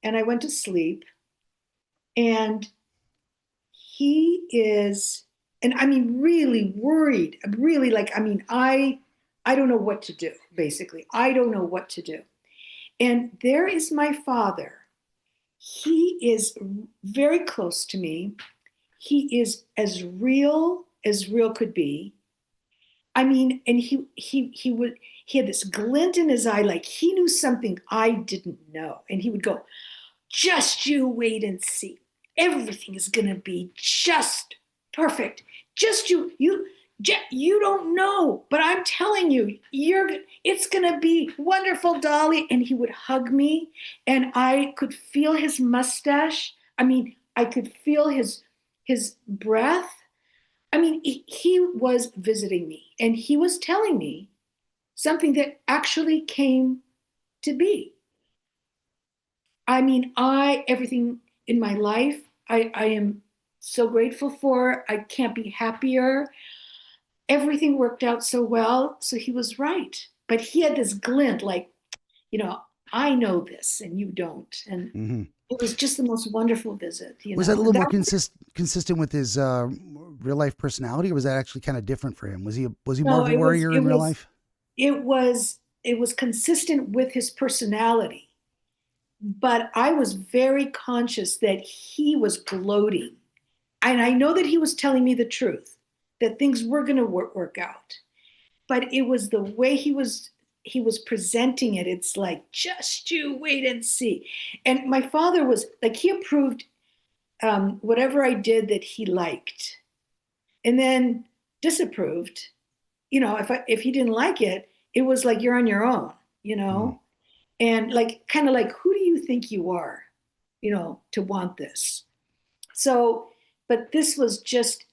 and I went to sleep, and he is, and I mean, really worried, really like, I mean, I don't know what to do, basically. I don't know what to do. And there is my father. He is very close to me. He is as real could be. I mean, and he had this glint in his eye, like he knew something I didn't know. And he would go, just you wait and see. Everything is gonna be just perfect. Just you don't know, but I'm telling you, it's gonna be wonderful, Dolly. And he would hug me, and I could feel his mustache. I mean, I could feel his breath. I mean, he was visiting me, and he was telling me something that actually came to be. I mean, everything in my life, I am so grateful for. I can't be happier. Everything worked out so well. So he was right. But he had this glint, like, you know, I know this and you don't. And Hmm. it was just the most wonderful visit, Was that a little And more consistent with his real life personality, or was that actually kind of different for him? Was he more no, of a warrior in real life? it was consistent with his personality. But I was very conscious that he was gloating. And I know that he was telling me the truth, that things were going to work out. But it was the way he was presenting it. It's like, just you wait and see. And my father was like, he approved whatever I did that he liked, and then disapproved. If he didn't like it, it was like, you're on your own. You Mm. know, and like, kind of like, who do you think you are, to want this? So, but this was just,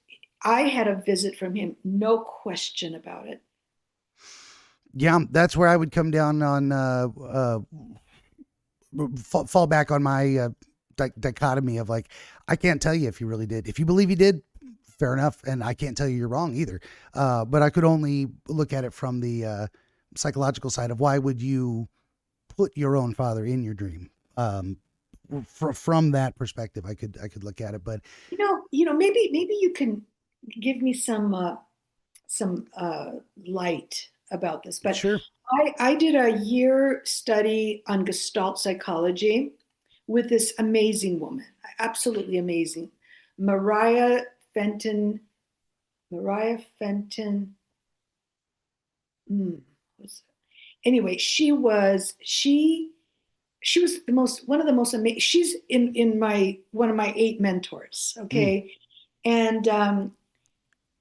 I had a visit from him, no question about it. Yeah, that's where I would come down on fall back on my dichotomy of like, I can't tell you if you really did. If you believe you did, fair enough, and I can't tell you you're wrong either. But I could only look at it from the psychological side of why would you put your own father in your dream. From that perspective, I could look at it, but Maybe you can give me some light about this. But sure. I did a year study on Gestalt psychology with this amazing woman, absolutely amazing Mariah Fenton. Mariah Fenton. Anyway, she was one of the most amazing. She's in my one of my 8 mentors. Okay, and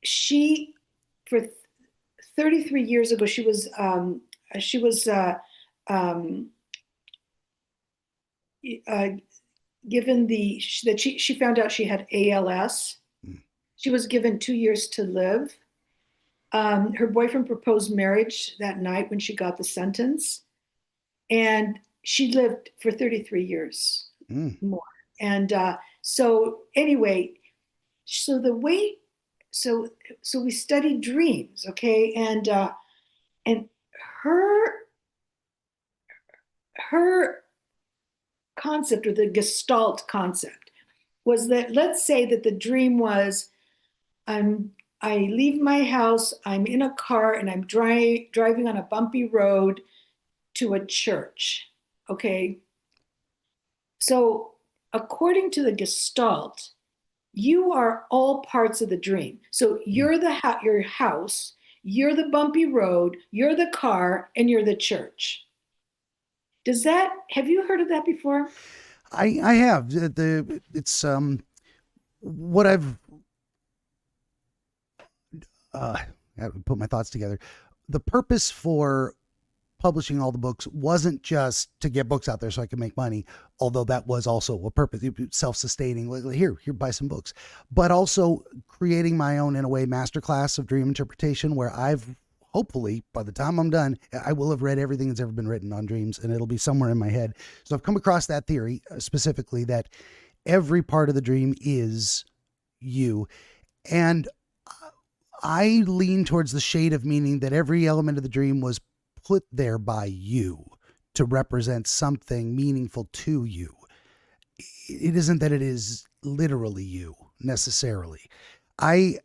she for 33 years ago she was given that she found out she had ALS. She was given 2 years to live. Her boyfriend proposed marriage that night when she got the sentence, and she lived for 33 years more. And so anyway, so the way, so we studied dreams, okay, and her concept, or the Gestalt concept, was that, let's say that the dream was, I leave my house, I'm in a car, and I'm driving on a bumpy road to a church. Okay. So according to the Gestalt, you are all parts of the dream. So you're your house, you're the bumpy road, you're the car, and you're the church. Have you heard of that before? I have. It's what I've I have to put my thoughts together. The purpose for publishing all the books wasn't just to get books out there so I could make money, although that was also a purpose, self-sustaining. Here, buy some books, but also creating my own, in a way, masterclass of dream interpretation, where I've hopefully, by the time I'm done, I will have read everything that's ever been written on dreams, and it'll be somewhere in my head. So I've come across that theory, specifically that every part of the dream is you. And I lean towards the shade of meaning that every element of the dream was put there by you to represent something meaningful to you. It isn't that it is literally you necessarily. My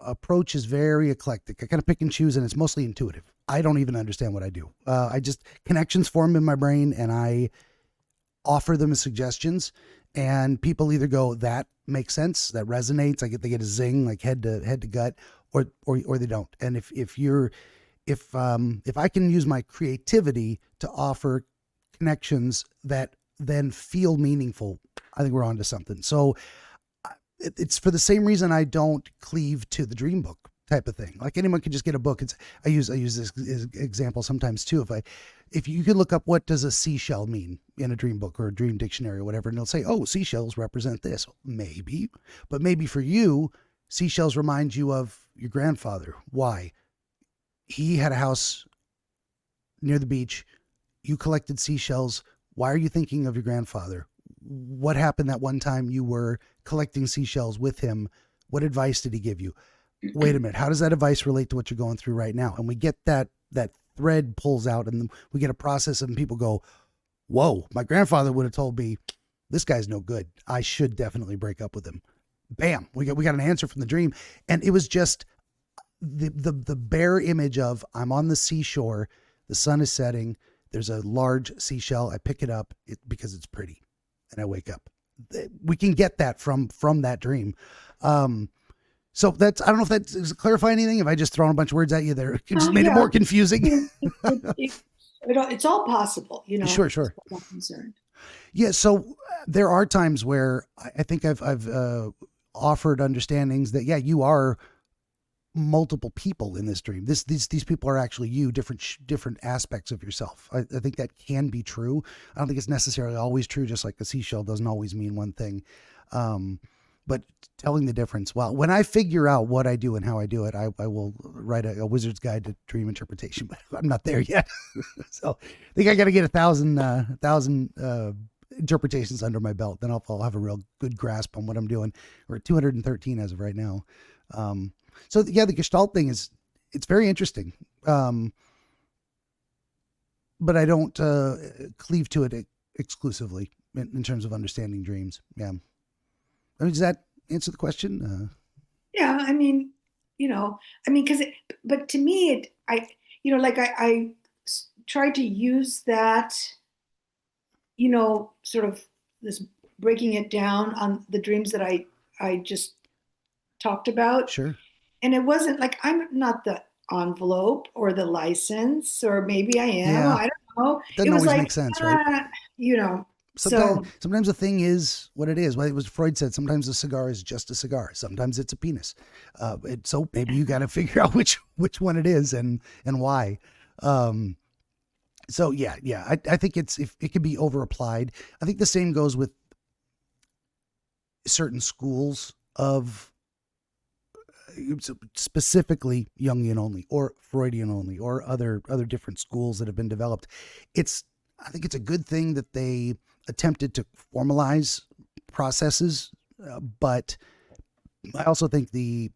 approach is very eclectic. I kind of pick and choose, and it's mostly intuitive. I don't even understand what I do. I just, connections form in my brain, and I offer them as suggestions, and people either go, that makes sense, that resonates, they get a zing, like head to gut, or they don't. And if I can use my creativity to offer connections that then feel meaningful, I think we're onto something. So it's for the same reason I don't cleave to the dream book type of thing. Like, anyone can just get a book. I use this example sometimes too. If you can look up, what does a seashell mean in a dream book or a dream dictionary or whatever, and they'll say, oh, seashells represent this. Maybe, but maybe for you, seashells remind you of your grandfather. Why? He had a house near the beach. You collected seashells. Why are you thinking of your grandfather? What happened that one time you were collecting seashells with him? What advice did he give you? Wait a minute. How does that advice relate to what you're going through right now? And we get that thread pulls out, and we get a process, and people go, whoa, my grandfather would have told me this guy's no good. I should definitely break up with him. Bam. We got an answer from the dream. And it was just the bare image of, I'm on the seashore. The sun is setting. There's a large seashell. I pick it up because it's pretty, and I wake up. We can get that from that dream. So that's, I don't know if that does clarify anything. If I just thrown a bunch of words at you there, it just made it more confusing. It's all possible, you know. Sure. I'm concerned. Yeah. So there are times where I think I've offered understandings that, yeah, you are multiple people in this dream. These people are actually you, different aspects of yourself. I think that can be true. I don't think it's necessarily always true. Just like a seashell doesn't always mean one thing. But telling the difference. Well, when I figure out what I do and how I do it, I will write a wizard's guide to dream interpretation, but I'm not there yet. So I think I got to get 1,000 interpretations under my belt. Then I'll have a real good grasp on what I'm doing. We're at 213 as of right now. So yeah, the Gestalt thing it's very interesting. But I don't cleave to it exclusively in terms of understanding dreams. Yeah. I mean, does that answer the question? Yeah, I mean, but to me, I tried to use that, sort of this breaking it down on the dreams that I just talked about. Sure. And it wasn't like, I'm not the envelope or the license, or maybe I am. Yeah. I don't know. It Doesn't was always like, make sense, right? you know, so Sometimes the thing is what it is. Well, it was Freud said, sometimes a cigar is just a cigar. Sometimes it's a penis. So maybe you got to figure out which one it is and why. So yeah. I think if it can be over applied. I think the same goes with certain schools of specifically Jungian only or Freudian only or other different schools that have been developed. I think it's a good thing that they attempted to formalize processes, but I also think the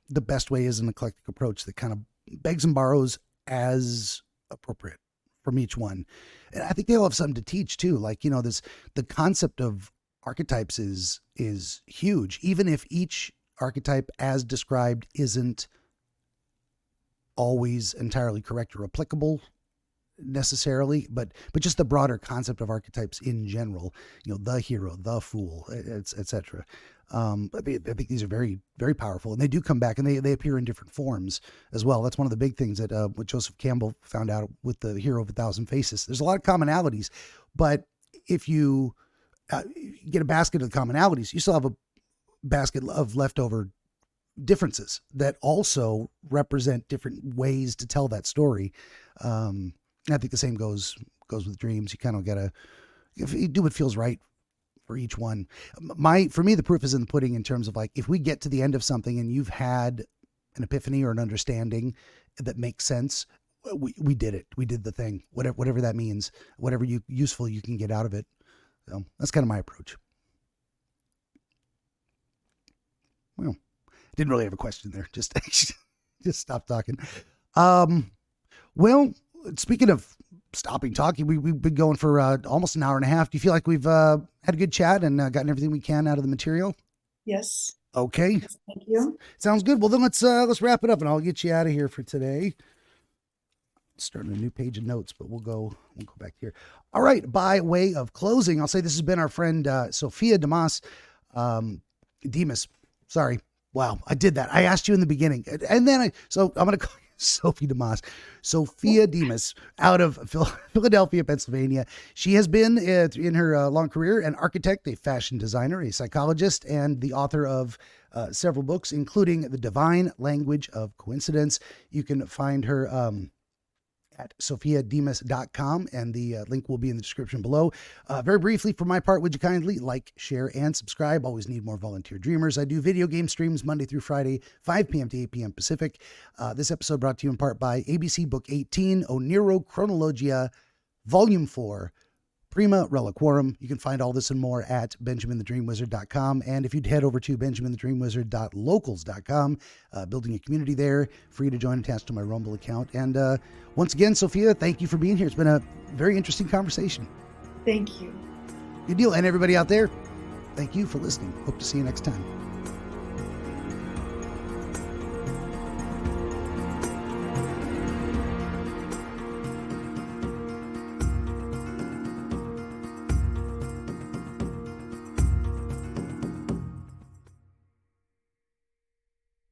best way is an eclectic approach that kind of begs and borrows as appropriate from each one. And I think they all have something to teach too. Like, the concept of archetypes is huge, even if each archetype as described isn't always entirely correct or applicable necessarily, but just the broader concept of archetypes in general, the hero, the fool, etc. I think these are very, very powerful, and they do come back, and they appear in different forms as well. That's one of the big things that what Joseph Campbell found out with the Hero of a Thousand Faces. There's a lot of commonalities, but if you get a basket of the commonalities, you still have a basket of leftover differences that also represent different ways to tell that story. I think the same goes with dreams. You kind of gotta, if you do what feels right for each one. For me, the proof is in the pudding in terms of, like, if we get to the end of something and you've had an epiphany or an understanding that makes sense, we did it. We did the thing, whatever that means, whatever useful you can get out of it. So that's kind of my approach. Well, I didn't really have a question there. Just stop talking. Well, speaking of stopping talking, we've been going for almost an hour and a half. Do you feel like we've had a good chat and gotten everything we can out of the material? yes. Okay. Yes, thank you. Sounds good. Well, then let's wrap it up, and I'll get you out of here for today. Starting a new page of notes, but we'll go back here. All right. By way of closing, I'll say this has been our friend Sophia Demas. Sorry. Wow, I did that. I asked you in the beginning, and then I'm going to call you Sophie Demas. Sophia Demas out of Philadelphia, Pennsylvania. She has been, in her long career, an architect, a fashion designer, a psychologist, and the author of several books, including The Divine Language of Coincidence. You can find her at sophiademas.com, and the link will be in the description below. Very briefly, for my part, would you kindly like, share, and subscribe? Always need more volunteer dreamers. I do video game streams Monday through Friday, 5 p.m. to 8 p.m. Pacific. This episode brought to you in part by ABC Book 18, Oniro Chronologia, Volume 4, Prima Reliquarum. You can find all this and more at benjaminthedreamwizard.com. And if you'd head over to benjaminthedreamwizard.locals.com, building a community there, free to join, attached to my Rumble account. And once again, Sophia, thank you for being here. It's been a very interesting conversation. Thank you. Good deal. And everybody out there, thank you for listening. Hope to see you next time.